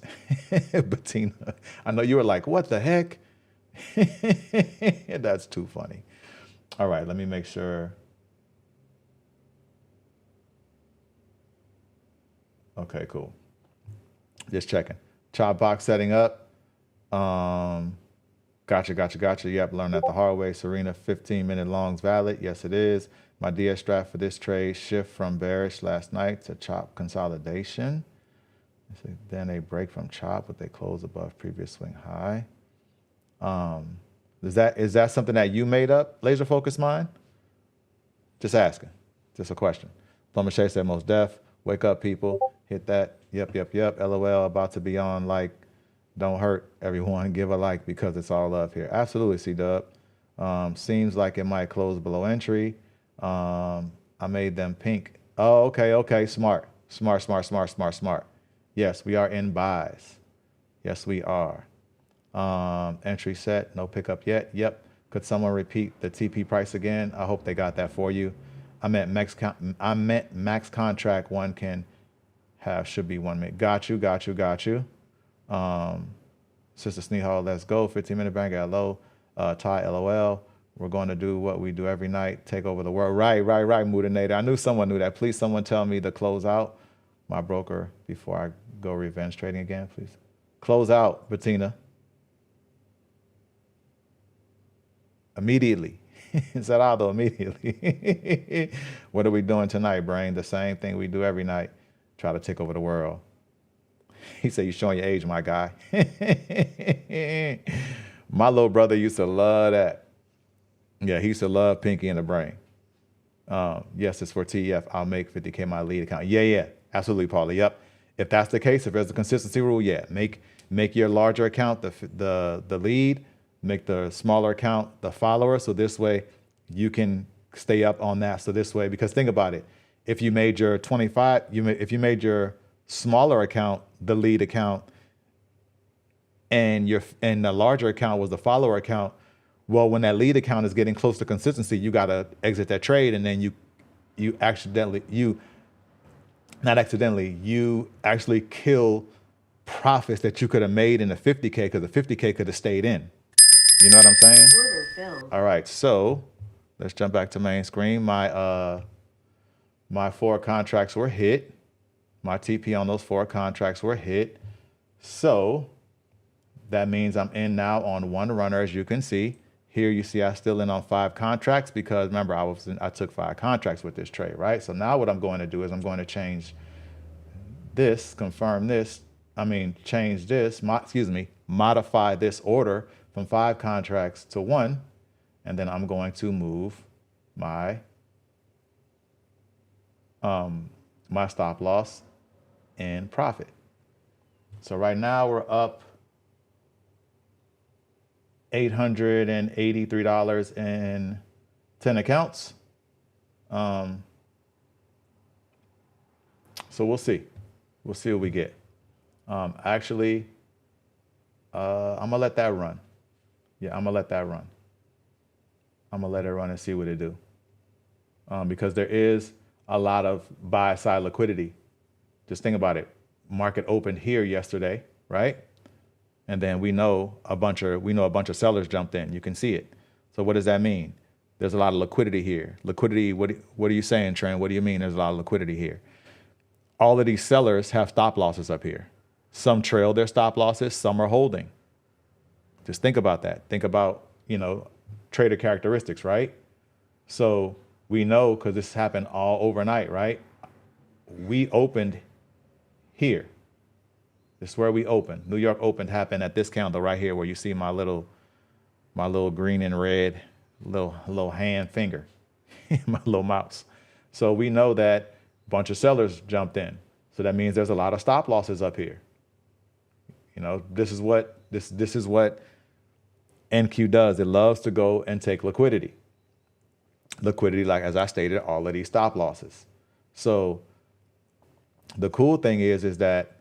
Bettina, I know you were like, what the heck? That's too funny. All right, let me make sure. Okay, cool. Just checking. Chop box setting up. Gotcha. Yep, learned that the hard way. Serena, 15-minute longs valid. Yes, it is. My DS strat for this trade, shift from bearish last night to chop consolidation. Then a break from chop with a close above previous swing high. Is that something that you made up, Laser Focus Mind? Just asking. Just a question. Plumber Shay said most def. Wake up, people. Hit that. Yep. LOL, about to be on like. Don't hurt everyone. Give a like because it's all love here. Absolutely, C-Dub. Seems like it might close below entry. I made them pink. Oh, okay. Smart. Yes, we are in buys. Yes, we are. Entry set, no pickup yet. Yep. Could someone repeat the TP price again? I hope they got that for you. I meant max contract one can have, should be 1 minute. Got you. Sister Sneehall, let's go. 15-minute bang at low. Ty, LOL. We're going to do what we do every night. Take over the world. Right, Moodinator. I knew someone knew that. Please, someone tell me to close out my broker before I go revenge trading again, please. Close out, Bettina. Immediately. Cerrado, immediately. What are we doing tonight, Brain? The same thing we do every night. Try to take over the world. He said, you're showing your age, my guy. My little brother used to love that. Yeah, he used to love Pinky and the Brain. Yes, it's for TEF. I'll make 50K my lead account. Yeah. Absolutely, Paula. Yep. If that's the case, if there's a consistency rule, yeah. Make your larger account the lead. Make the smaller account the follower. So this way you can stay up on that. So this way, because think about it. If you made your 25, if you made your smaller account the lead account and the larger account was the follower account, well, when that lead account is getting close to consistency, you got to exit that trade, and then you actually kill profits that you could have made in the 50K, because the 50K could have stayed in. You know what I'm saying? Order filled. All right, so let's jump back to main screen. My 4 contracts were hit. My TP on those 4 contracts were hit. So that means I'm in now on 1 runner, as you can see. Here you see I still in on 5 contracts, because remember I took 5 contracts with this trade, right? So now what I'm going to do is I'm going to change this, change this, modify this order from 5 contracts to 1, and then I'm going to move my my stop loss and profit. So right now we're up $883 in 10 accounts. So we'll see. We'll see what we get. Actually, I'm gonna let that run. Yeah, I'm gonna let that run. I'm gonna let it run and see what it do. Because there is a lot of buy side liquidity. Just think about it. Market opened here yesterday, right? And then we know a bunch of sellers jumped in. You can see it. So what does that mean? There's a lot of liquidity here. Liquidity, what are you saying, Trent? What do you mean there's a lot of liquidity here? All of these sellers have stop losses up here. Some trail their stop losses, some are holding. Just think about that. Think about, trader characteristics, right? So we know, because this happened all overnight, right? We opened here. This is where we opened. New York opened happened at this candle right here, where you see my little green and red little hand finger, my little mouse. So we know that a bunch of sellers jumped in. So that means there's a lot of stop losses up here. This is what NQ does. It loves to go and take liquidity. Liquidity, like as I stated, all of these stop losses. So the cool thing is that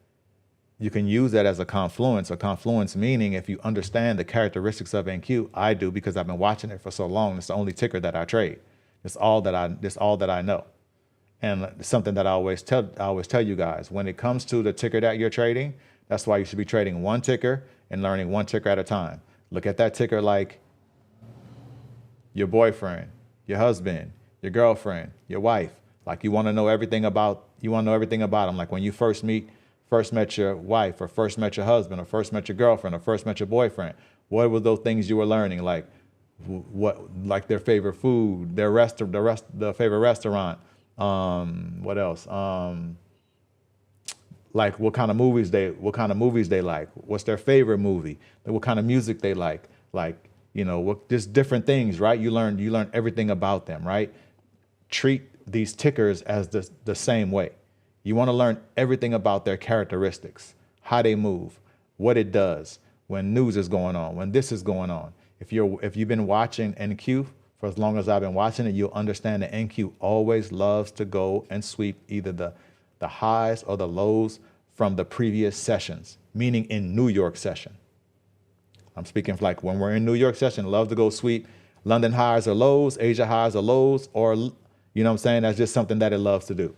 you can use that as a confluence. A confluence meaning, if you understand the characteristics of NQ, I do, because I've been watching it for so long. It's the only ticker that I trade. It's all that I know. And something that I always tell you guys, when it comes to the ticker that you're trading, that's why you should be trading one ticker and learning one ticker at a time. Look at that ticker like your boyfriend, your husband, your girlfriend, your wife. Like you want to know everything about them. Like when you first met your wife, or first met your husband, or first met your girlfriend, or first met your boyfriend. What were those things you were learning? Like like their favorite food, their favorite restaurant. What else? Like what kind of movies they like. What's their favorite movie? What kind of music they like. Just different things, right? You learn everything about them, right? Treat these tickers as the same way. You want to learn everything about their characteristics, how they move, what it does, when news is going on, when this is going on. If you've been watching NQ for as long as I've been watching it, you'll understand that NQ always loves to go and sweep either the highs or the lows from the previous sessions, meaning in New York session. I'm speaking like when we're in New York session, love to go sweep London highs or lows, Asia highs or lows, or, you know what I'm saying? That's just something that it loves to do.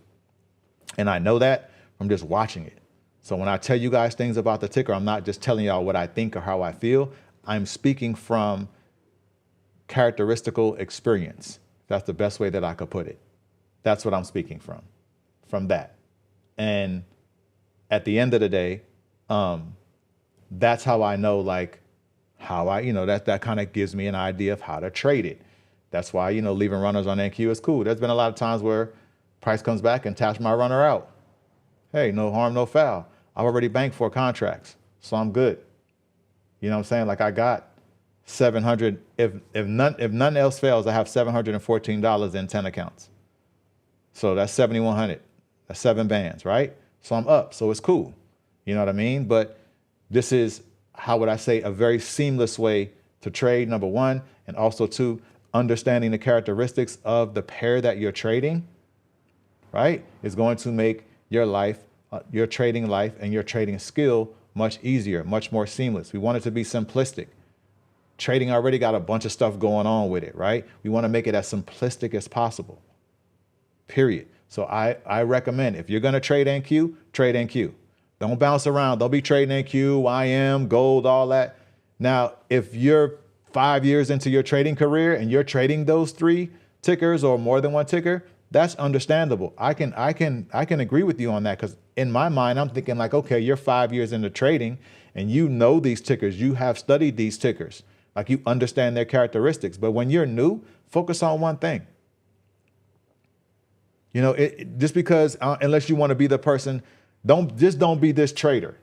And I know that from just watching it. So when I tell you guys things about the ticker, I'm not just telling y'all what I think or how I feel. I'm speaking from characteristical experience. That's the best way that I could put it. That's what I'm speaking from that. And at the end of the day, that's how I know, that kind of gives me an idea of how to trade it. That's why, leaving runners on NQ is cool. There's been a lot of times where price comes back and taps my runner out. Hey, no harm, no foul. I've already banked 4 contracts, so I'm good. You know what I'm saying? Like I got 700. If none else fails, I have $714 in 10 accounts. So that's 7,100. That's 7 bands, right? So I'm up. So it's cool. You know what I mean? But this is, how would I say, a very seamless way to trade, number one, and also two, understanding the characteristics of the pair that you're trading, right, is going to make your life, your trading life and your trading skill much easier, much more seamless. We want it to be simplistic. Trading already got a bunch of stuff going on with it, right? We want to make it as simplistic as possible, period. So I recommend, if you're going to trade NQ, trade NQ. Don't bounce around. Don't be trading NQ, YM, gold, all that. Now, if you're 5 years into your trading career and you're trading those 3 tickers or more than 1 ticker, that's understandable. I can agree with you on that, because in my mind, I'm thinking like, okay, you're 5 years into trading and you know these tickers. You have studied these tickers. Like you understand their characteristics. But when you're new, focus on one thing. Just because, unless you want to be the person, don't be this trader.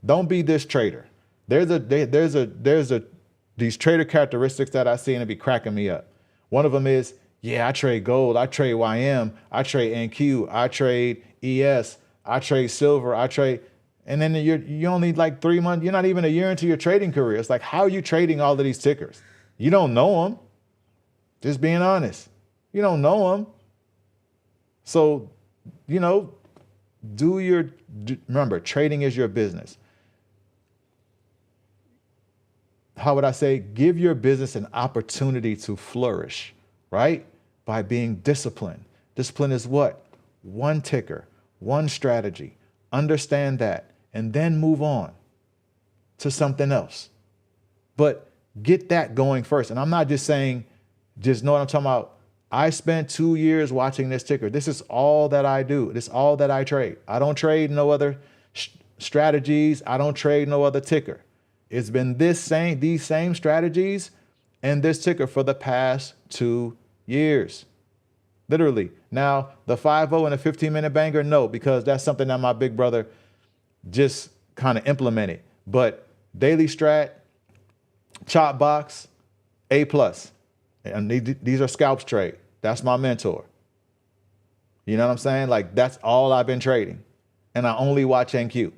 Don't be this trader. These trader characteristics that I see and it be cracking me up. One of them is, yeah, I trade gold, I trade YM, I trade NQ, I trade ES, I trade silver, and then you only like 3 months, you're not even a year into your trading career. It's like, how are you trading all of these tickers? You don't know them. Just being honest. You don't know them. So, you know, remember, trading is your business. How would I say? Give your business an opportunity to flourish, right? By being disciplined. Discipline is what? One ticker, one strategy. Understand that, and then move on to something else. But get that going first. And I'm not just saying, just know what I'm talking about. I spent 2 years watching this ticker. This is all that I do. This is all that I trade. I don't trade no other strategies. I don't trade no other ticker. It's been these same strategies and this ticker for the past 2 years. Literally. Now, the 5-0 and a 15-minute banger, no, because that's something that my big brother just kind of implemented. But daily strat, chop box, A+. And these are scalps trade. That's my mentor. You know what I'm saying? Like, that's all I've been trading. And I only watch NQ.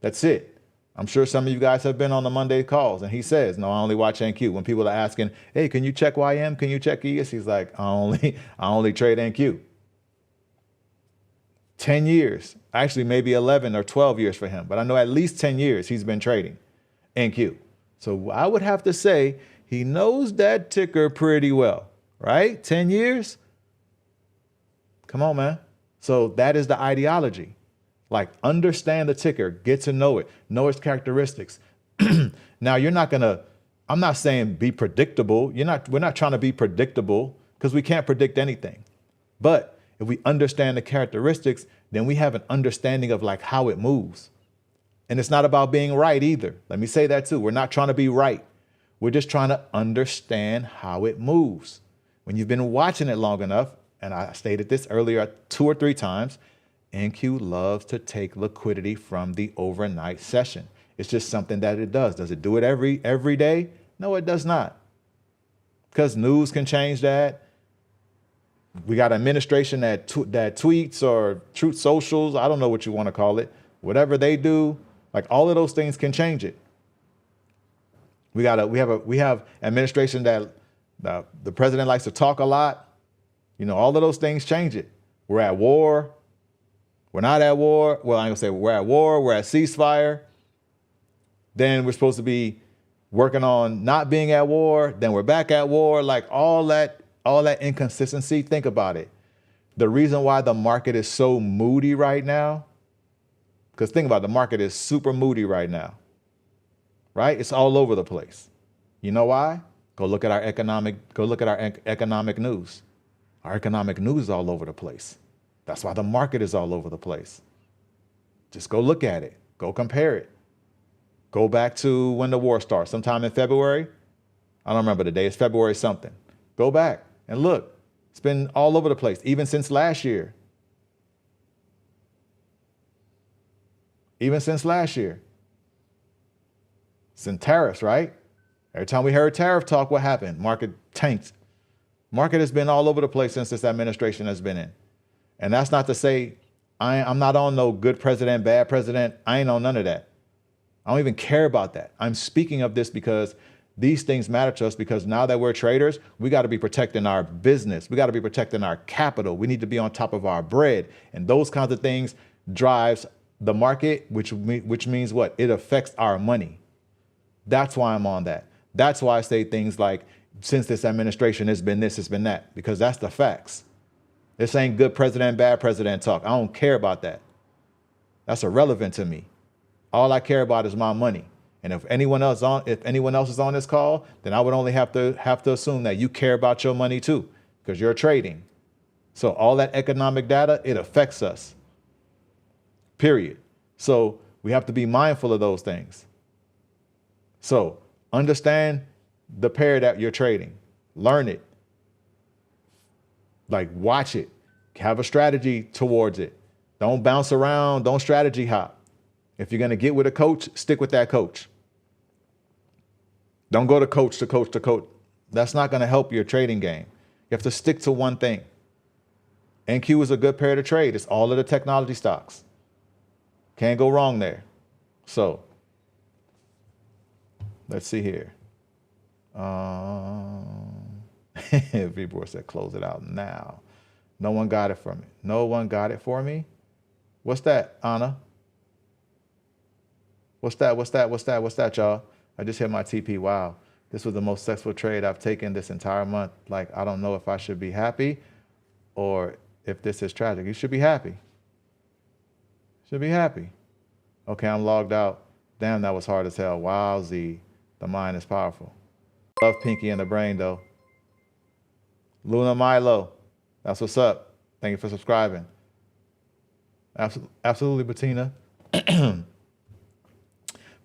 That's it. I'm sure some of you guys have been on the Monday calls, and he says, no, I only watch NQ. When people are asking, hey, can you check YM? Can you check ES? He's like, I only trade NQ. 10 years, actually maybe 11 or 12 years for him, but I know at least 10 years he's been trading NQ. So I would have to say he knows that ticker pretty well, right? 10 years? Come on, man. So that is the ideology. Like, understand the ticker, get to know it, know its characteristics. Now, I'm not saying be predictable. We're not trying to be predictable because we can't predict anything. But if we understand the characteristics, then we have an understanding of like how it moves. And it's not about being right either. Let me say that too. We're not trying to be right. We're just trying to understand how it moves. When you've been watching it long enough, and I stated this earlier 2 or 3 times, NQ loves to take liquidity from the overnight session. It's just something that it does. Does it do it every day? No, it does not. Because news can change that. We got administration that tweets or truth socials. I don't know what you want to call it. Whatever they do, like all of those things can change it. We have administration that the president likes to talk a lot. You know, all of those things change it. We're at war. We're not at war. Well, I'm gonna say we're at war. We're at ceasefire. Then we're supposed to be working on not being at war. Then we're back at war. Like all that inconsistency. Think about it. The reason why the market is so moody right now, because think about it, the market is super moody right now, right? It's all over the place. You know why? Go look at our economic news. Our economic news is all over the place. That's why the market is all over the place. Just go look at it. Go compare it. Go back to when the war starts, sometime in February. I don't remember the day. It's February something. Go back and look. It's been all over the place, even since last year. Even since last year. It's in tariffs, right? Every time we heard tariff talk, what happened? Market tanked. Market has been all over the place since this administration has been in. And that's not to say I'm not on no good president, bad president. I ain't on none of that. I don't even care about that. I'm speaking of this because these things matter to us, because now that we're traders, we got to be protecting our business. We got to be protecting our capital. We need to be on top of our bread. And those kinds of things drives the market, which means what? It affects our money. That's why I'm on that. That's why I say things like, since this administration has been this, it's been that, because that's the facts. This ain't good president, bad president talk. I don't care about that. That's irrelevant to me. All I care about is my money. And if anyone else is on this call, then I would only have to assume that you care about your money too, because you're trading. So all that economic data, it affects us. Period. So we have to be mindful of those things. So understand the pair that you're trading. Learn it. Like, watch it. Have a strategy towards it. Don't bounce around. Don't strategy hop. If you're going to get with a coach, stick with that coach. Don't go to coach to coach to coach. That's not going to help your trading game. You have to stick to one thing. NQ is a good pair to trade. It's all of the technology stocks. Can't go wrong there. So let's see here. People said close it out now. No one got it for me. No one got it for me. What's that, Anna? What's that, y'all? I just hit my TP. Wow. This was the most successful trade I've taken this entire month. Like, I don't know if I should be happy or if this is tragic. You should be happy. Should be happy. Okay, I'm logged out. Damn, that was hard as hell. Wowzy. The mind is powerful. Love Pinky in the brain, though. Luna Milo. That's what's up. Thank you for subscribing. Absolutely, Bettina.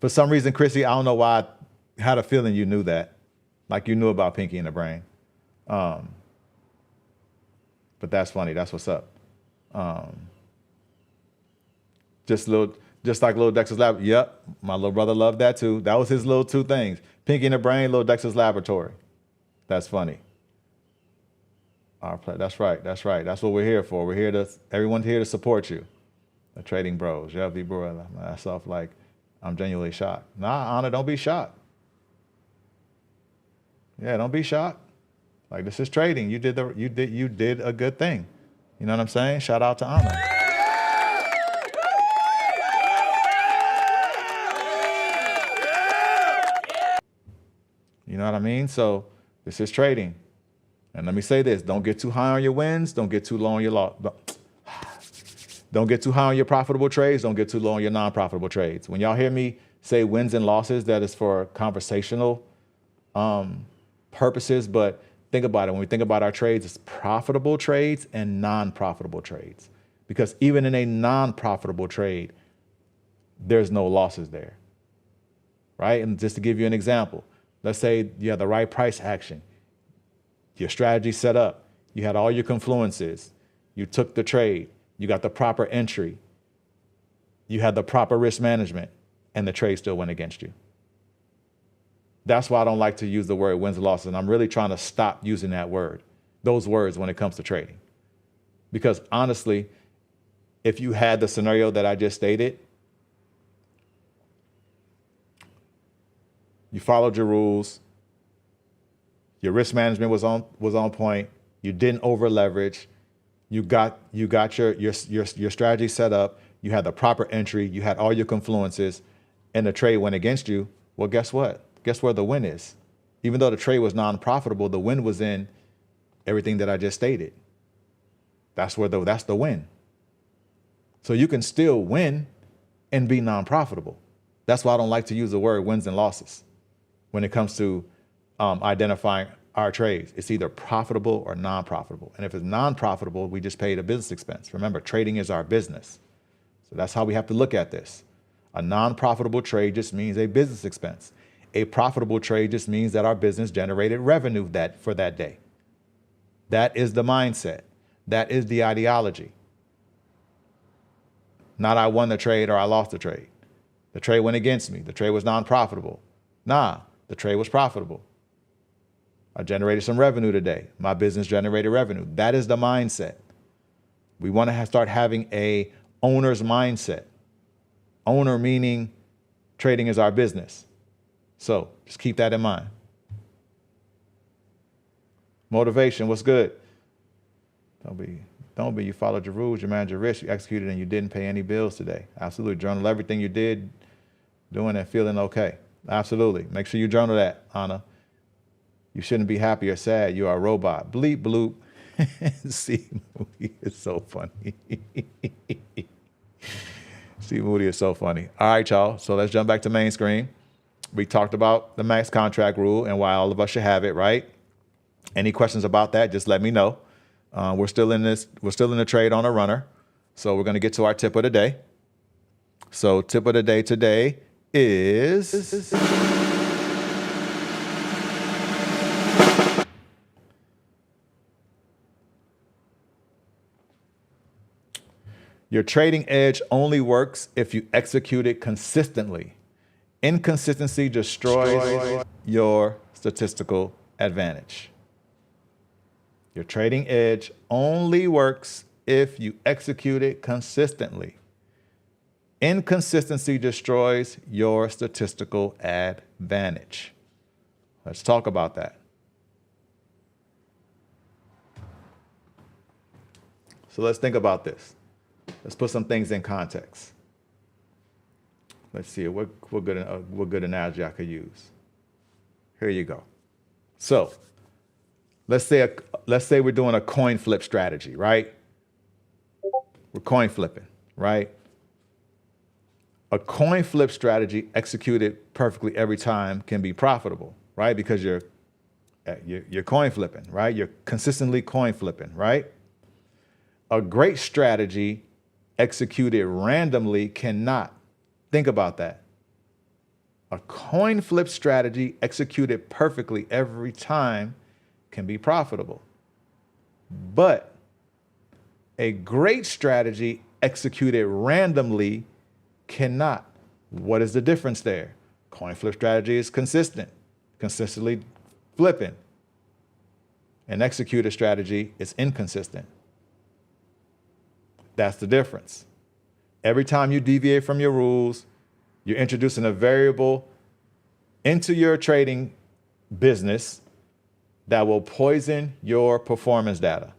For some reason, Chrissy, I don't know why I had a feeling you knew that. Like you knew about Pinky in the brain. But that's funny. That's what's up. Just like Little Dexter's Lab. Yep, my little brother loved that too. That was his little two things. Pinky in the brain, Little Dexter's Laboratory. That's funny. That's right. That's right. That's what we're here for. We're here to, everyone's here to support you. The Trading Bros. Yeah, bro. Myself, like, I'm genuinely shocked. Nah, Anna, don't be shocked. Yeah, don't be shocked. Like, this is trading. You did a good thing. You know what I'm saying? Shout out to Anna. You know what I mean? So this is trading. And let me say this, don't get too high on your wins, don't get too low on your loss. Don't get too high on your profitable trades, don't get too low on your non-profitable trades. When y'all hear me say wins and losses, that is for conversational purposes, but think about it. When we think about our trades, it's profitable trades and non-profitable trades. Because even in a non-profitable trade, there's no losses there, right? And just to give you an example, let's say you have the right price action. Your strategy set up. You had all your confluences. You took the trade. You got the proper entry. You had the proper risk management, and the trade still went against you. That's why I don't like to use the word wins and losses. And I'm really trying to stop using those words when it comes to trading. Because honestly, if you had the scenario that I just stated, you followed your rules, your risk management was on point, you didn't over leverage, you got your strategy set up, you had the proper entry, you had all your confluences, and the trade went against you, well, guess what? Guess where the win is? Even though the trade was non-profitable, the win was in everything that I just stated. That's the win. So you can still win and be non-profitable. That's why I don't like to use the word wins and losses when it comes to identifying our trades. It's either profitable or non-profitable. And if it's non-profitable, we just paid a business expense. Remember, trading is our business. So that's how we have to look at this. A non-profitable trade just means a business expense. A profitable trade just means that our business generated revenue for that day. That is the mindset. That is the ideology. Not I won the trade or I lost the trade. The trade went against me. The trade was non-profitable. Nah, the trade was profitable. I generated some revenue today. My business generated revenue. That is the mindset. We want to start having a owner's mindset. Owner meaning trading is our business. So just keep that in mind. Motivation, what's good? Don't be, you followed your rules, you managed your risk, you executed, and you didn't pay any bills today. Absolutely. Journal everything you did, doing and feeling okay. Absolutely. Make sure you journal that, Anna. You shouldn't be happy or sad. You are a robot. Bleep, bloop. See, Moody is so funny. See, Moody is so funny. All right, y'all. So let's jump back to main screen. We talked about the max contract rule and why all of us should have it, right? Any questions about that, just let me know. We're still in the trade on a runner. So we're going to get to our tip of the day. So tip of the day today is your trading edge only works if you execute it consistently. Inconsistency destroys your statistical advantage. Your trading edge only works if you execute it consistently. Inconsistency destroys your statistical advantage. Let's talk about that. So let's think about this. Let's put some things in context. Let's see what good analogy I could use. Here you go. So let's say we're doing a coin flip strategy, right? We're coin flipping, right? A coin flip strategy executed perfectly every time can be profitable, right? Because you're coin flipping, right? You're consistently coin flipping, right? A great strategy executed randomly cannot. Think about that. A coin flip strategy executed perfectly every time can be profitable. But a great strategy executed randomly cannot. What is the difference there? Coin flip strategy is consistent, consistently flipping. An executed strategy is inconsistent. That's the difference. Every time you deviate from your rules, you're introducing a variable into your trading business that will poison your performance data.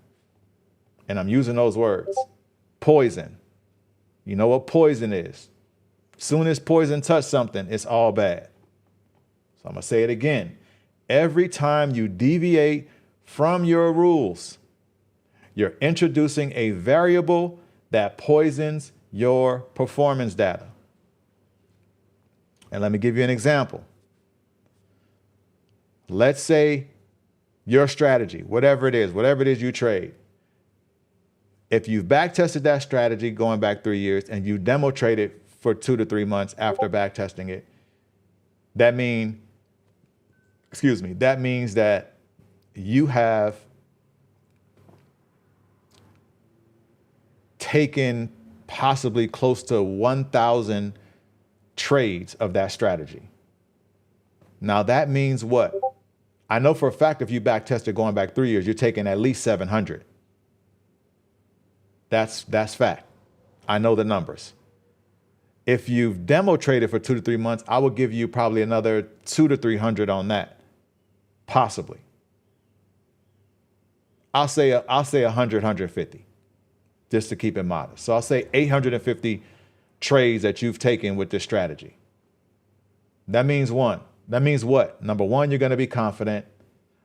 And I'm using those words. Poison. You know what poison is. Soon as poison touches something, it's all bad. So I'm going to say it again. Every time you deviate from your rules, you're introducing a variable that poisons your performance data. And let me give you an example. Let's say your strategy, whatever it is you trade. If you've back tested that strategy going back 3 years and you demo traded for 2 to 3 months after back testing it, that means that you have taken possibly close to 1,000 trades of that strategy. Now that means what? I know for a fact if you back tested going back 3 years, you're taking at least 700. That's fact. I know the numbers. If you've demo traded for 2 to 3 months, I will give you probably another 200 to 300 on that, possibly. I'll say 100, 150, just to keep it modest. So I'll say 850 trades that you've taken with this strategy. That means what? Number one, you're going to be confident.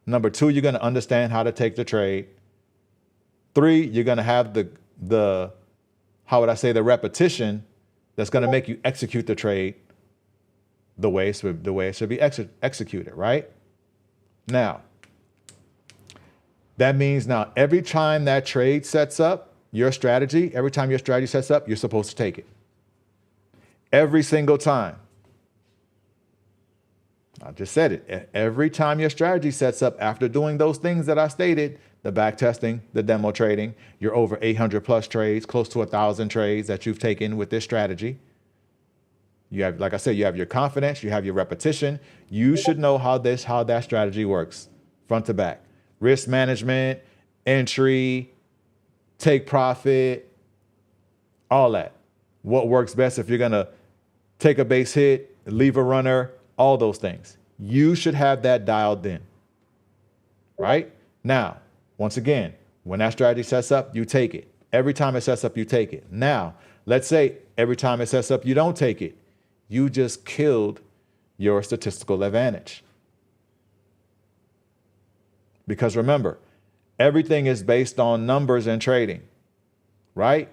Number two, you're going to understand how to take the trade. 3, you're going to have the repetition that's going to make you execute the trade the way it should be executed, right? Now, that means now every time that trade sets up, every time your strategy sets up, you're supposed to take it. Every single time. I just said it. Every time your strategy sets up after doing those things that I stated, the back testing, the demo trading, you're over 800 plus trades, close to 1,000 trades that you've taken with this strategy. You have, like I said, you have your confidence, you have your repetition. You should know how that strategy works front to back. Risk management, entry, take profit, all that. What works best if you're going to take a base hit, leave a runner, all those things. You should have that dialed in, right? Now, once again, when that strategy sets up, you take it. Every time it sets up, you take it. Now, let's say every time it sets up, you don't take it. You just killed your statistical advantage. Because remember, everything is based on numbers in trading, right?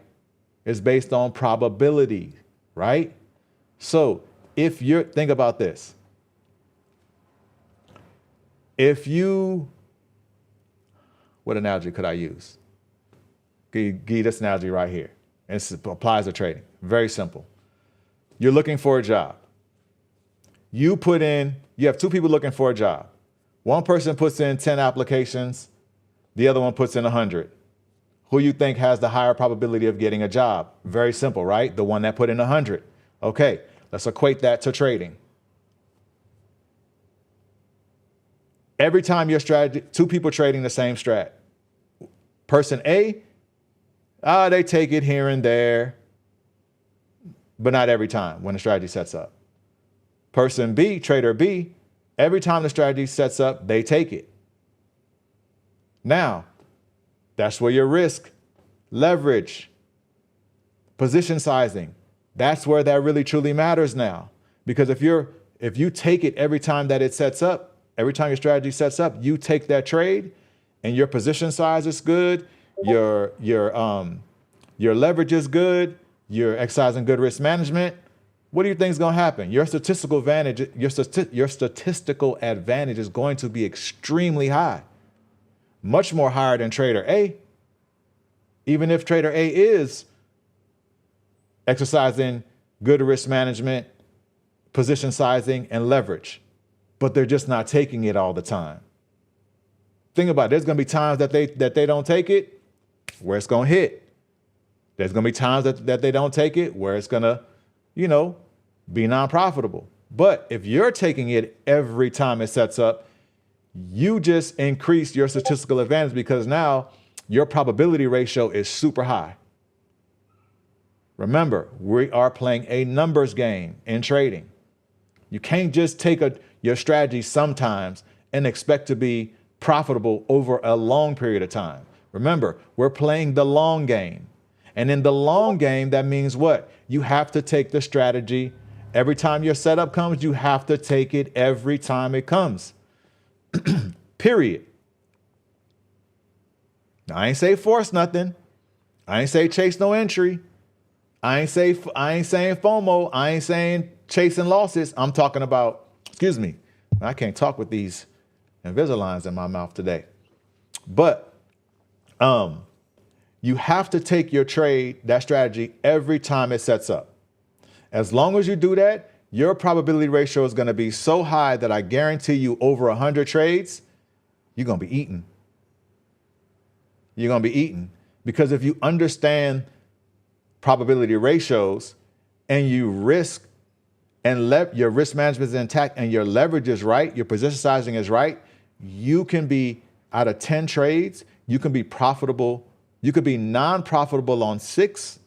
It's based on probability, right? So think about this. What analogy could I use? Give this analogy right here. And it applies to trading. Very simple. You're looking for a job. You have 2 people looking for a job. One person puts in 10 applications. The other one puts in 100. Who you think has the higher probability of getting a job? Very simple, right? The one that put in 100. Okay, let's equate that to trading. Every time your strategy, 2 people trading the same strat. Person A, they take it here and there, but not every time when the strategy sets up. Person B, trader B, every time the strategy sets up, they take it. Now, that's where your risk leverage, position sizing. That's where that really truly matters now. Because if you take it every time that it sets up, every time your strategy sets up, you take that trade and your position size is good, your leverage is good, you're exercising good risk management, what do you think is going to happen? Your statistical advantage, your statistical advantage is going to be extremely high, much more higher than trader A. Even if trader A is exercising good risk management, position sizing, and leverage, but they're just not taking it all the time. Think about it. There's going to be times that they don't take it where it's going to hit. There's going to be times that they don't take it where it's going to, be non-profitable. But if you're taking it every time it sets up, you just increase your statistical advantage because now your probability ratio is super high. Remember, we are playing a numbers game in trading. You can't just take your strategy sometimes and expect to be profitable over a long period of time. Remember, we're playing the long game. And in the long game, that means what? You have to take the strategy. Every time your setup comes, you have to take it every time it comes. Period. Now, I ain't say force nothing. I ain't say chase no entry. I ain't saying FOMO. I ain't saying chasing losses. I'm talking about, excuse me, I can't talk with these Invisaligns in my mouth today. But you have to take your trade, that strategy, every time it sets up. As long as you do that, your probability ratio is going to be so high that I guarantee you over 100 trades, you're going to be eating. You're going to be eating. Because if you understand probability ratios and you risk and your risk management is intact and your leverage is right, your position sizing is right, you can be out of 10 trades, you can be profitable. You could be non-profitable on 6,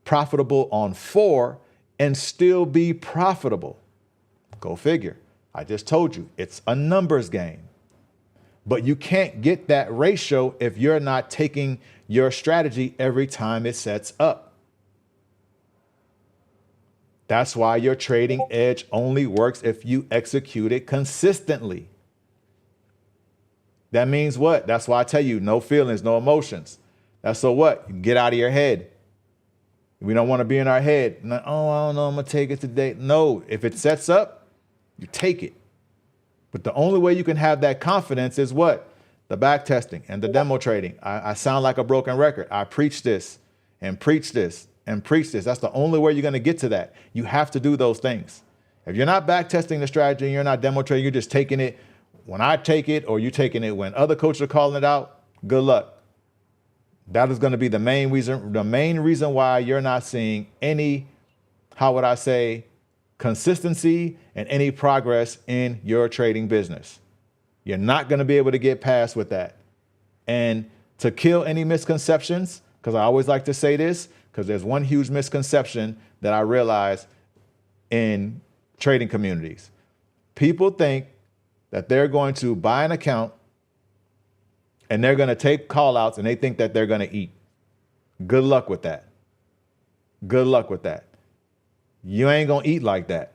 profitable on 4, and still be profitable. Go figure. I just told you it's a numbers game. But you can't get that ratio if you're not taking your strategy every time it sets up. That's why your trading edge only works if you execute it consistently. That means what? That's why I tell you, no feelings, no emotions. That's so what? You get out of your head. We don't want to be in our head. Like, oh, I don't know, I'm going to take it today. No, if it sets up, you take it. But the only way you can have that confidence is what? The back testing and the demo trading. I sound like a broken record. I preach this and preach this and preach this. That's the only way you're going to get to that. You have to do those things. If you're not back testing the strategy and you're not demo trading, you're just taking it when I take it or you taking it when other coaches are calling it out, good luck. That is going to be the main reason why you're not seeing any, how would I say, consistency and any progress in your trading business. You're not going to be able to get past with that. And to kill any misconceptions, because I always like to say this, because there's one huge misconception that I realize in trading communities. People think that they're going to buy an account and they're going to take call outs and they think that they're going to eat. Good luck with that. Good luck with that. You ain't going to eat like that.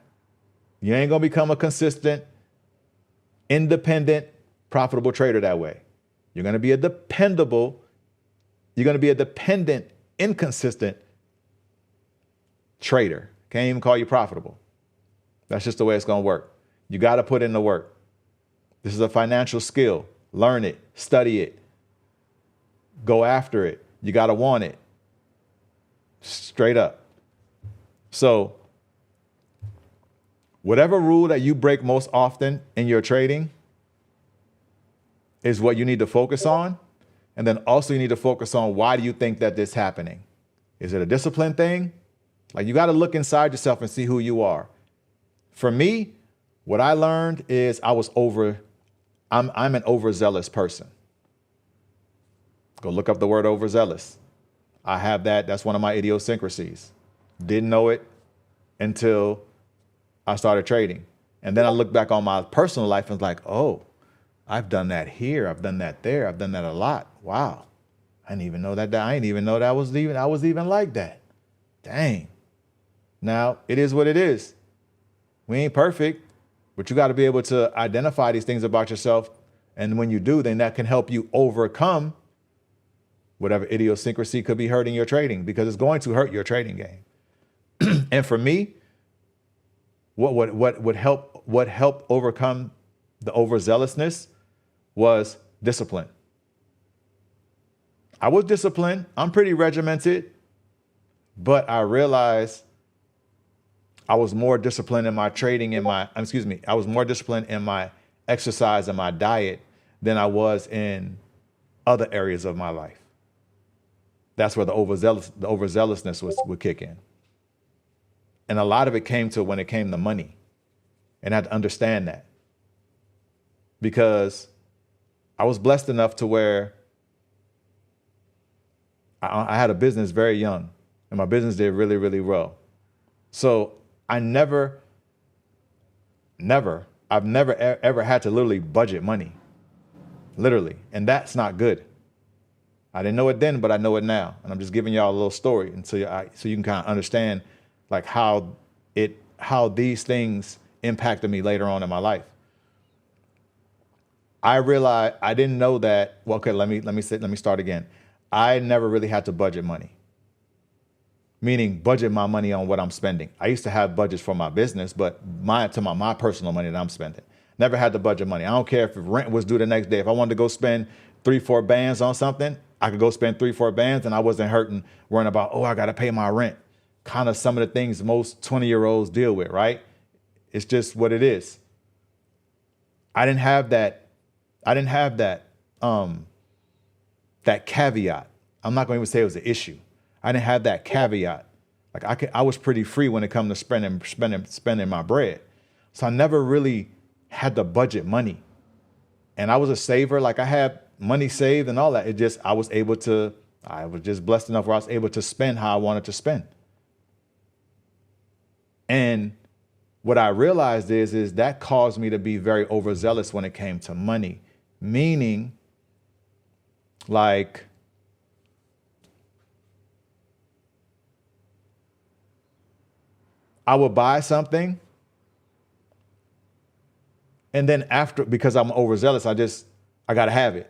You ain't going to become a consistent, independent, profitable trader that way. You're going to be a dependent, inconsistent trader. Can't even call you profitable. That's just the way it's going to work. You got to put in the work. This is a financial skill. Learn it, study it, go after it. You got to want it. Straight up. So whatever rule that you break most often in your trading is what you need to focus on. And then also you need to focus on, why do you think that this is happening? Is it a discipline thing? Like, you got to look inside yourself and see who you are. For me, what I learned is I'm an overzealous person. Go look up the word overzealous. I have that. That's one of my idiosyncrasies. Didn't know it until I started trading. And then I look back on my personal life and was like, oh, I've done that here. I've done that there. I've done that a lot. Wow. I didn't even know that. I didn't even know that I was even like that. Dang. Now it is what it is. We ain't perfect, but you got to be able to identify these things about yourself. And when you do, then that can help you overcome whatever idiosyncrasy could be hurting your trading, because it's going to hurt your trading game. And for me, what helped overcome the overzealousness was discipline. I was disciplined. I'm pretty regimented, but I realized I was more disciplined in my trading I was more disciplined in my exercise and my diet than I was in other areas of my life. That's where the overzealousness would kick in. And a lot of it came to when it came to money. And I had to understand that, because I was blessed enough to where I had a business very young, and my business did really, really well. So I've never ever had to literally budget money, literally. And that's not good. I didn't know it then, but I know it now. And I'm just giving y'all a little story so you can kind of understand like how these things impacted me later on in my life. I realized I didn't know that. Well, okay, let me start again. I never really had to budget money, meaning budget my money on what I'm spending. I used to have budgets for my business, but my personal money that I'm spending. Never had to budget money. I don't care if rent was due the next day. If I wanted to go spend 3-4 bands on something, I could go spend 3-4 bands, and I wasn't worrying about, oh, I got to pay my rent. Kind of some of the things most 20-year-olds deal with, right? It's just what it is. I didn't have that caveat. I'm not going to even say it was an issue. I didn't have that caveat. Like I was pretty free when it comes to spending my bread. So I never really had to budget money. And I was a saver. Like I had money saved and all that. I was just blessed enough where I was able to spend how I wanted to spend. And what I realized is that caused me to be very overzealous when it came to money, meaning like I would buy something, and then because I'm overzealous, I got to have it,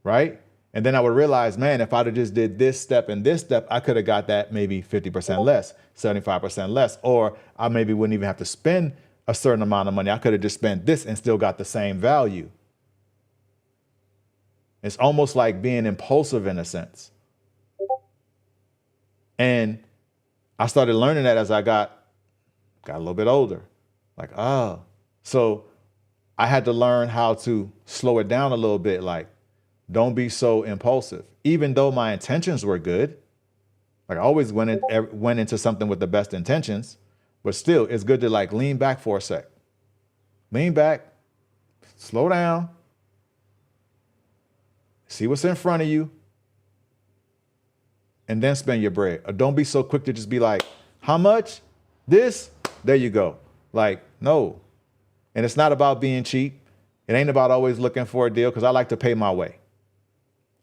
right? And then I would realize, man, if I'd have just did this step and this step, I could have got that maybe 50% less, 75% less, or I maybe wouldn't even have to spend a certain amount of money. I could have just spent this and still got the same value. It's almost like being impulsive in a sense. And I started learning that as I got a little bit older. Like, so I had to learn how to slow it down a little bit. Like, don't be so impulsive. Even though my intentions were good, like I always went into something with the best intentions, but still it's good to like lean back for a sec. Lean back, slow down, see what's in front of you, and then spend your bread. Or don't be so quick to just be like, how much? This? There you go. Like, no. And it's not about being cheap. It ain't about always looking for a deal, because I like to pay my way.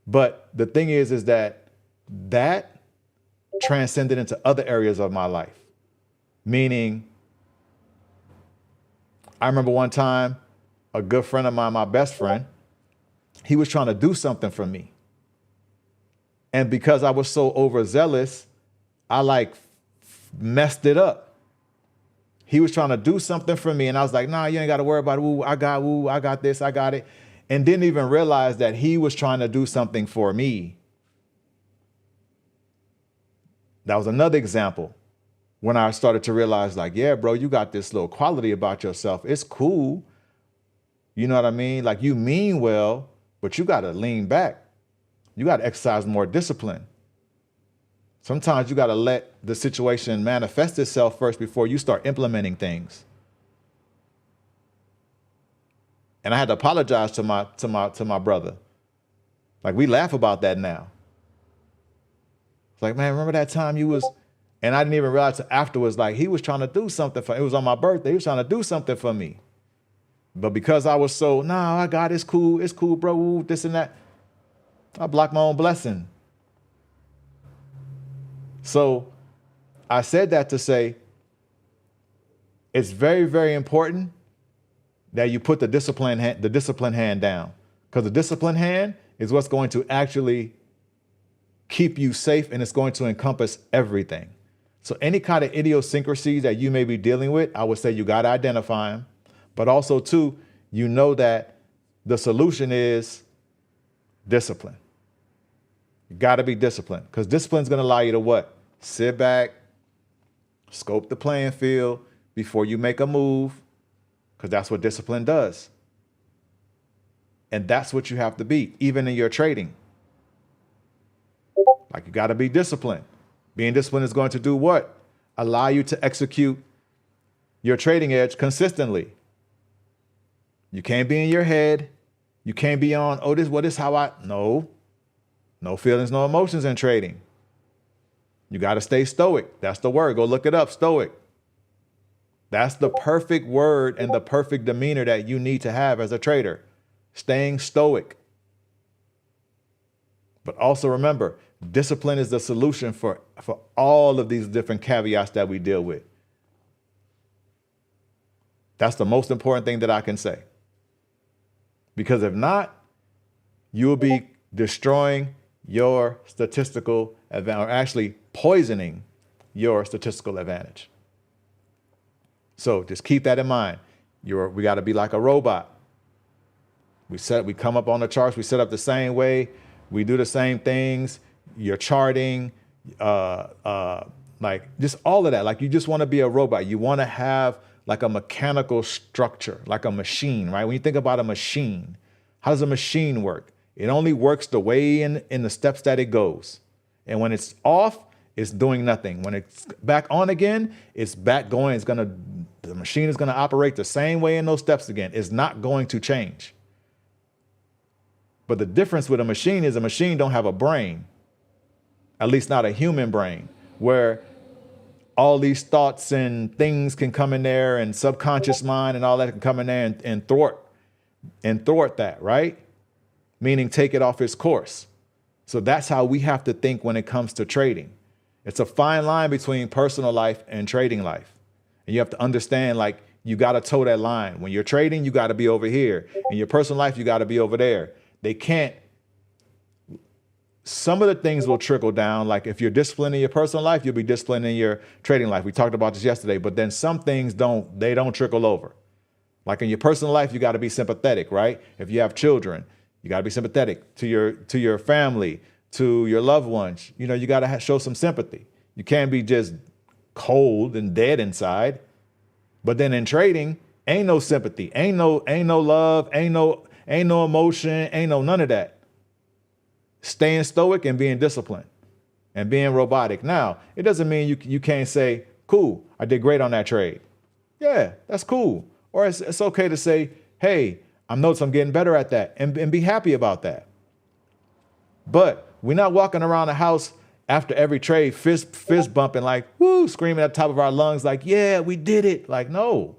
But the thing is that transcended into other areas of my life. Meaning, I remember one time, a good friend of mine, my best friend, he was trying to do something for me. And because I was so overzealous, I like messed it up. He was trying to do something for me, and I was like, nah, you ain't got to worry about it. Ooh, I got this, I got it. And didn't even realize that he was trying to do something for me. That was another example when I started to realize, like, yeah, bro, you got this little quality about yourself. It's cool. You know what I mean? Like, you mean well, but you got to lean back. You got to exercise more discipline. Sometimes you got to let the situation manifest itself first before you start implementing things. And I had to apologize to my brother. Like, we laugh about that now. It's like, man, remember that time you was, and I didn't even realize afterwards, like, he was trying to do something it was on my birthday. He was trying to do something for me. But because I was so, nah, I got it, it's cool, bro, this and that, I blocked my own blessing. So I said that to say it's very, very important that you put the discipline hand down, because the discipline hand is what's going to actually keep you safe, and it's going to encompass everything. So any kind of idiosyncrasies that you may be dealing with, I would say you got to identify them, but also too, you know that the solution is discipline. You got to be disciplined, because discipline is going to allow you to what? Sit back, scope the playing field before you make a move, because that's what discipline does. And that's what you have to be, even in your trading. Like, you got to be disciplined. Being disciplined is going to do what? Allow you to execute your trading edge consistently. You can't be in your head. You can't be on, oh, this how I, no feelings, no emotions in trading. You got to stay stoic. That's the word. Go look it up, stoic. That's the perfect word and the perfect demeanor that you need to have as a trader, staying stoic. But also remember, discipline is the solution for all of these different caveats that we deal with. That's the most important thing that I can say. Because if not, you will be destroying your statistical advantage, or actually poisoning your statistical advantage. So just keep that in mind. We got to be like a robot. We come up on the charts, we set up the same way, we do the same things. You're charting, like just all of that. Like, you just want to be a robot. You want to have like a mechanical structure, like a machine, right? When you think about a machine, how does a machine work? It only works the way in the steps that it goes. And when it's off, it's doing nothing. When it's back on again, it's back going. The machine is going to operate the same way in those steps again. It's not going to change. But the difference with a machine is a machine don't have a brain, at least not a human brain, where all these thoughts and things can come in there, and subconscious mind and all that can come in there and thwart that, right? Meaning take it off its course. So that's how we have to think when it comes to trading. It's a fine line between personal life and trading life. And you have to understand, like, you got to toe that line. When you're trading, you got to be over here. In your personal life, you got to be over there. They can't. Some of the things will trickle down. Like, if you're disciplined in your personal life, you'll be disciplined in your trading life. We talked about this yesterday, but then some things don't trickle over. Like, in your personal life, you got to be sympathetic, right? If you have children, you got to be sympathetic to your family, to your loved ones. You know, you got to show some sympathy. You can't be just cold and dead inside. But then in trading, ain't no sympathy, ain't no love, ain't no emotion, ain't no none of that. Staying stoic and being disciplined and being robotic. Now, it doesn't mean you can't say, cool, I did great on that trade. Yeah, that's cool. Or it's okay to say, hey, I noticed I'm getting better at that, and be happy about that. But we're not walking around the house after every trade, fist bumping, like, woo, screaming at the top of our lungs, like, yeah, we did it. Like, no,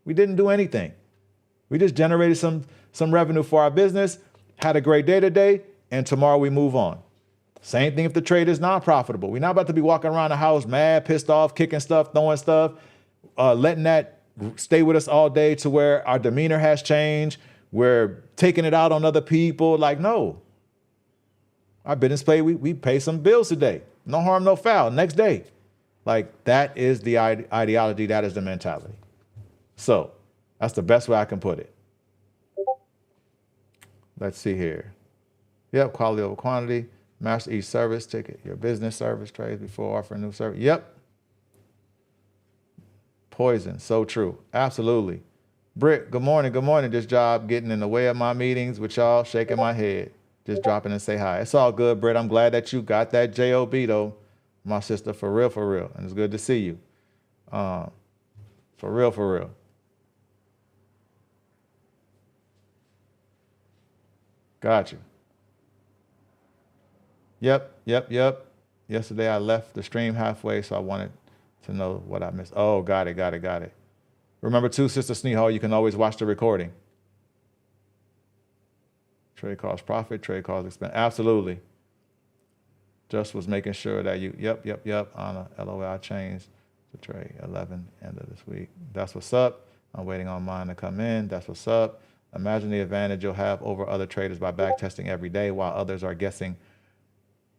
we didn't do anything. We just generated some revenue for our business, had a great day today, and tomorrow we move on. Same thing if the trade is non-profitable. We're not about to be walking around the house mad, pissed off, kicking stuff, throwing stuff, letting that stay with us all day to where our demeanor has changed. We're taking it out on other people. Like, no. Our business play, we pay some bills today. No harm, no foul. Next day. Like, that is the ideology. That is the mentality. So that's the best way I can put it. Let's see here. Yep, quality over quantity. Master each service. Take your business service trades before offering new service. Yep. Poison. So true. Absolutely. Britt, good morning. Good morning. This job getting in the way of my meetings with y'all, shaking my head. Just dropping and say hi. It's all good, Britt. I'm glad that you got that job, though, my sister, for real, for real. And it's good to see you. For real, for real. Got you. Yep. Yesterday I left the stream halfway, so I wanted to know what I missed. Oh, got it. Remember too, Sister Sneehall, you can always watch the recording. Trade cause profit, trade cause expense. Absolutely. Just was making sure that you, yep, on a LOL changed to trade 11 end of this week. That's what's up. I'm waiting on mine to come in. That's what's up. Imagine the advantage you'll have over other traders by back testing every day while others are guessing.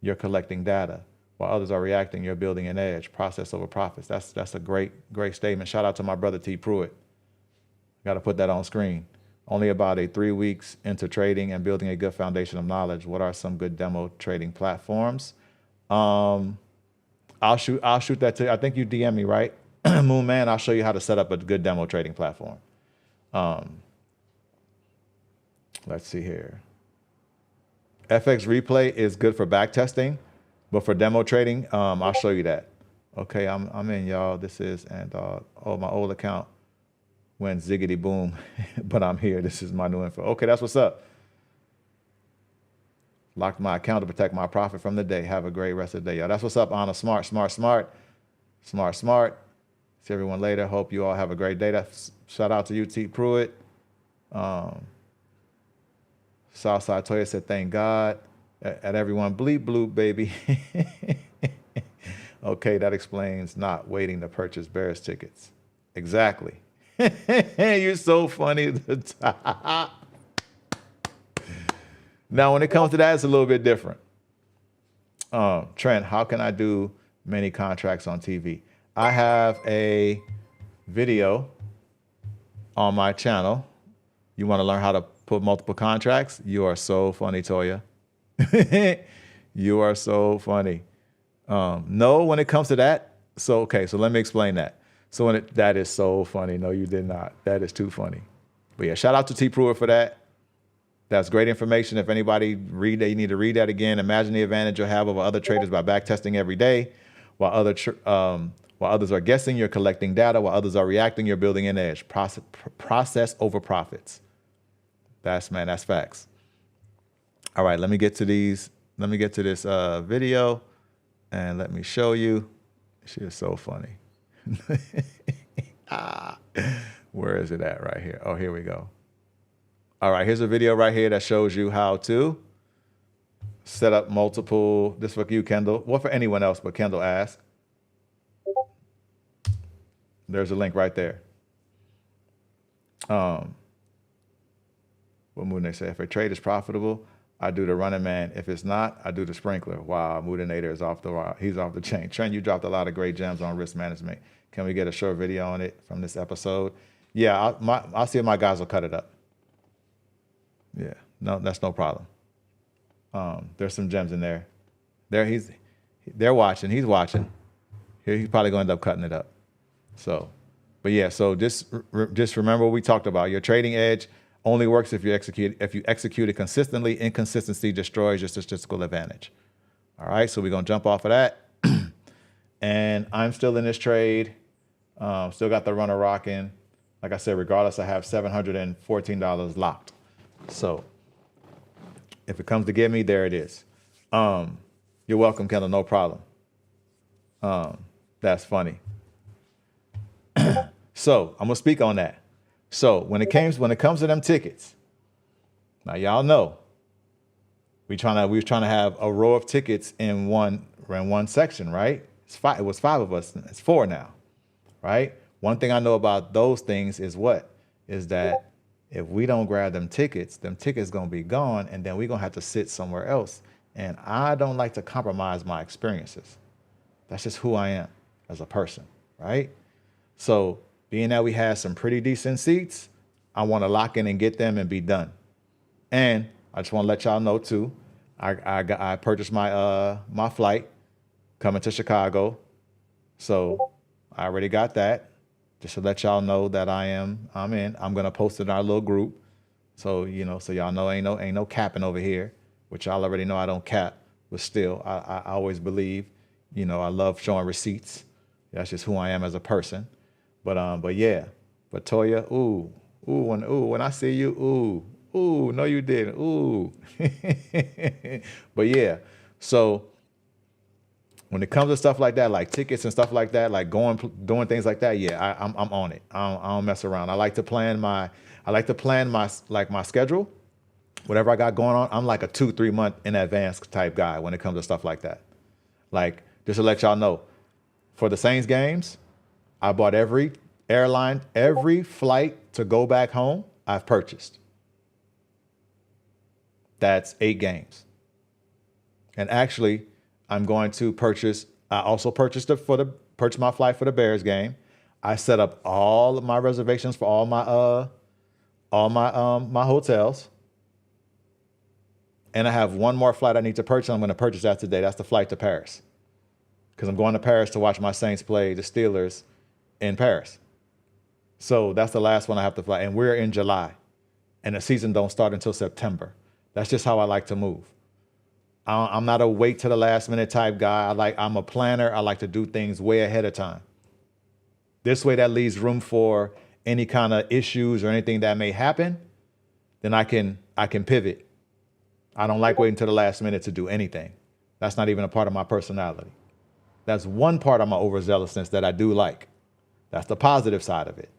You're collecting data. While others are reacting, you're building an edge. Process over profits. That's a great statement. Shout out to my brother T. Pruitt. Got to put that on screen. Only about 3 weeks into trading and building a good foundation of knowledge. What are some good demo trading platforms? I'll shoot that to you. I think you DM me, right? Moon Man, I'll show you how to set up a good demo trading platform. Let's see here. FX Replay is good for back testing, but for demo trading, I'll show you that. Okay, I'm in, y'all. This is, and oh, my old account went ziggity boom, but I'm here. This is my new info. Okay, that's what's up. Locked my account to protect my profit from the day. Have a great rest of the day, y'all. That's what's up, Anna. Smart. See everyone later. Hope you all have a great day. Shout out to you, T. Pruitt. Southside Toya said, thank God. At everyone, bleep bloop, baby. Okay, that explains not waiting to purchase bearish tickets. Exactly. You're so funny. Now, when it comes to that, it's a little bit different. Trent, how can I do many contracts on TV? I have a video on my channel. You want to learn how to put multiple contracts? You are so funny, Toya. You are so funny. No, when it comes to that. So, okay, so let me explain that. So that is so funny. No, you did not. That is too funny. But yeah, shout out to T. Pruitt for that. That's great information. If anybody read that, you need to read that again. Imagine the advantage you'll have over other traders by back testing every day. While others are guessing, you're collecting data. While others are reacting, you're building an edge. Process over profits. That's facts. All right, let me get to these. Let me get to this video and let me show you. She is so funny. Where is it at right here? Oh, here we go. All right, here's a video right here that shows you how to set up multiple. This for you, Kendall. What for anyone else, but Kendall asked. There's a link right there. What Moodinator say? If a trade is profitable, I do the running man. If it's not, I do the sprinkler. Wow, Moodinator is off the he's off the chain. Trent, you dropped a lot of great gems on risk management. Can we get a short video on it from this episode? Yeah, I'll see if my guys will cut it up. Yeah, no, that's no problem. There's some gems in there. They're watching. He's watching. Here, he's probably going to end up cutting it up. So, but yeah. So just remember what we talked about. Your trading edge only works if you execute it consistently. Inconsistency destroys your statistical advantage. All right. So we're gonna jump off of that. And I'm still in this trade. Still got the runner rocking. Like I said, regardless, I have $714 locked. So if it comes to get me, there it is. You're welcome, Kendall. No problem. That's funny. So I'm gonna speak on that. So when it comes to them tickets, now y'all know we was trying to have a row of tickets in one section, right? It was 5 of us. It's 4 now, right? One thing I know about those things is that if we don't grab them tickets gonna be gone, and then we're gonna have to sit somewhere else. And I don't like to compromise my experiences. That's just who I am as a person, right? So being that we had some pretty decent seats, I want to lock in and get them and be done. And I just want to let y'all know too, I purchased my my flight coming to Chicago. So I already got that. Just to let y'all know that I'm in. I'm gonna post it in our little group. So so y'all know ain't no capping over here, which y'all already know I don't cap, but still I always believe, I love showing receipts. That's just who I am as a person. But yeah, but Toya, when I see you, no, you didn't, But yeah, so when it comes to stuff like that, like tickets and stuff like that, like doing things like that, yeah, I'm on it. I don't mess around. I like to plan my schedule, whatever I got going on. I'm like a 2-3 month in advance type guy when it comes to stuff like that. Like, just to let y'all know, for the Saints games, I bought every airline, every flight to go back home, I've purchased. That's 8 games. And actually, I'm going to purchase, I also purchased my flight for the Bears game. I set up all of my reservations for all my hotels. And I have one more flight I need to purchase. I'm going to purchase that today. That's the flight to Paris. Because I'm going to Paris to watch my Saints play the Steelers in Paris. So that's the last one I have to fly. And we're in July. And the season don't start until September. That's just how I like to move. I'm not a wait to the last minute type guy. I'm a planner. I like to do things way ahead of time. This way that leaves room for any kind of issues or anything that may happen. Then I can pivot. I don't like waiting to the last minute to do anything. That's not even a part of my personality. That's one part of my overzealousness that I do like. That's the positive side of it,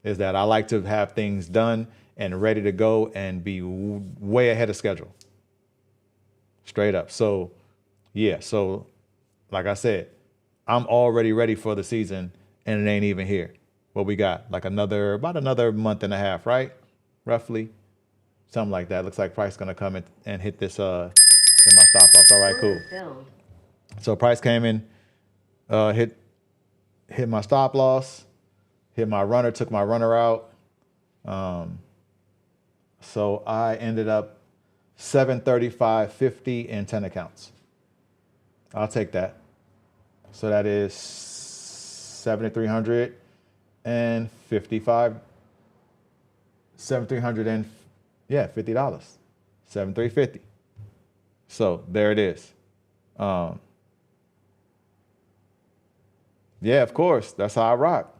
is that I like to have things done and ready to go and be way ahead of schedule. Straight up. So, yeah. So, like I said, I'm already ready for the season and it ain't even here. What we got? Like about another month and a half, right? Roughly. Something like that. Looks like price going to come in and hit this, hit my stop loss. All right, cool. Order filled. So price came in, hit my stop loss, hit my runner, took my runner out. So I ended up 735.50 in 10 accounts. I'll take that. So that is 7,355, $7,350, $7,350. So there it is. Yeah, of course. That's how I rock.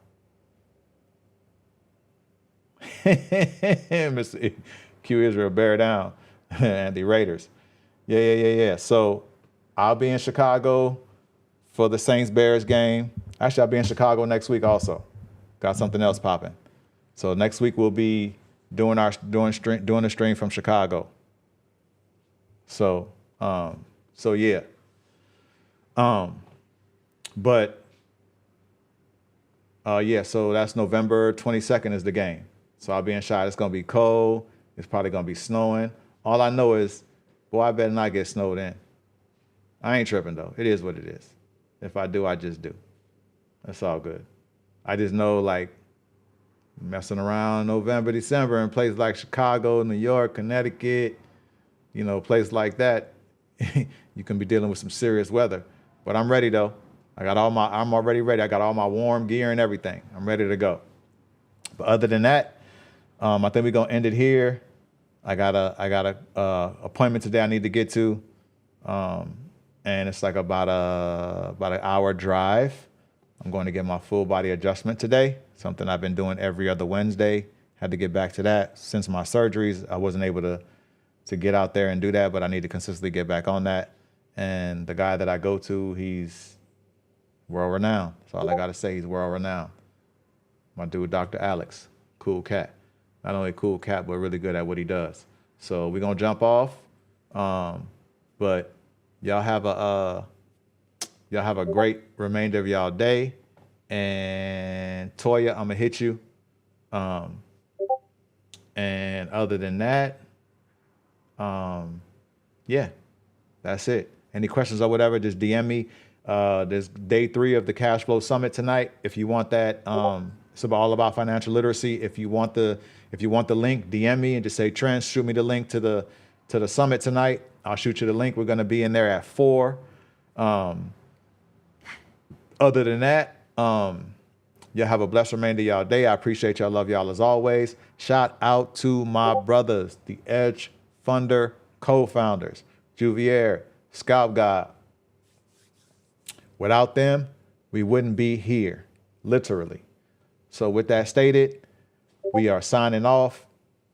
Mr. Q Israel, bear down. And the Raiders. Yeah. So I'll be in Chicago for the Saints-Bears game. Actually, I'll be in Chicago next week also. Got something else popping. So next week we'll be doing a stream from Chicago. So yeah. Yeah, so that's November 22nd is the game. So I'll be in Chi. It's going to be cold. It's probably going to be snowing. All I know is, boy, I better not get snowed in. I ain't tripping, though. It is what it is. If I do, I just do. That's all good. I just know, like, messing around November, December in places like Chicago, New York, Connecticut, places like that, you can be dealing with some serious weather. But I'm ready, though. I'm already ready. I got all my warm gear and everything. I'm ready to go. But other than that, I think we're gonna end it here. I got a appointment today I need to get to, and it's like about an hour drive. I'm going to get my full body adjustment today. Something I've been doing every other Wednesday. Had to get back to that since my surgeries. I wasn't able to get out there and do that, but I need to consistently get back on that. And the guy that I go to, he's world renowned. That's all I got to say. He's world renowned. My dude, Dr. Alex, cool cat. Not only cool cat, but really good at what he does. So we're going to jump off. But y'all have a great remainder of y'all day. And Toya, I'm going to hit you. And other than that, yeah, that's it. Any questions or whatever, just DM me. There's day 3 of the Cash Flow Summit tonight. If you want that, it's all about financial literacy. If you want the link, DM me and just say, Trent, shoot me the link to the summit tonight. I'll shoot you the link. We're going to be in there at 4. Other than that, y'all have a blessed remainder of y'all day. I appreciate y'all. Love y'all as always. Shout out to my brothers, the Edge Funder co-founders, Juvier, Scalp God. Without them, we wouldn't be here, literally. So with that stated, we are signing off,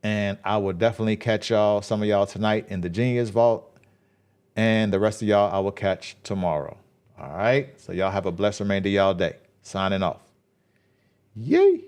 and I will definitely catch some of y'all tonight in the Genius Vault, and the rest of y'all I will catch tomorrow. All right? So y'all have a blessed remainder of y'all day. Signing off. Yay!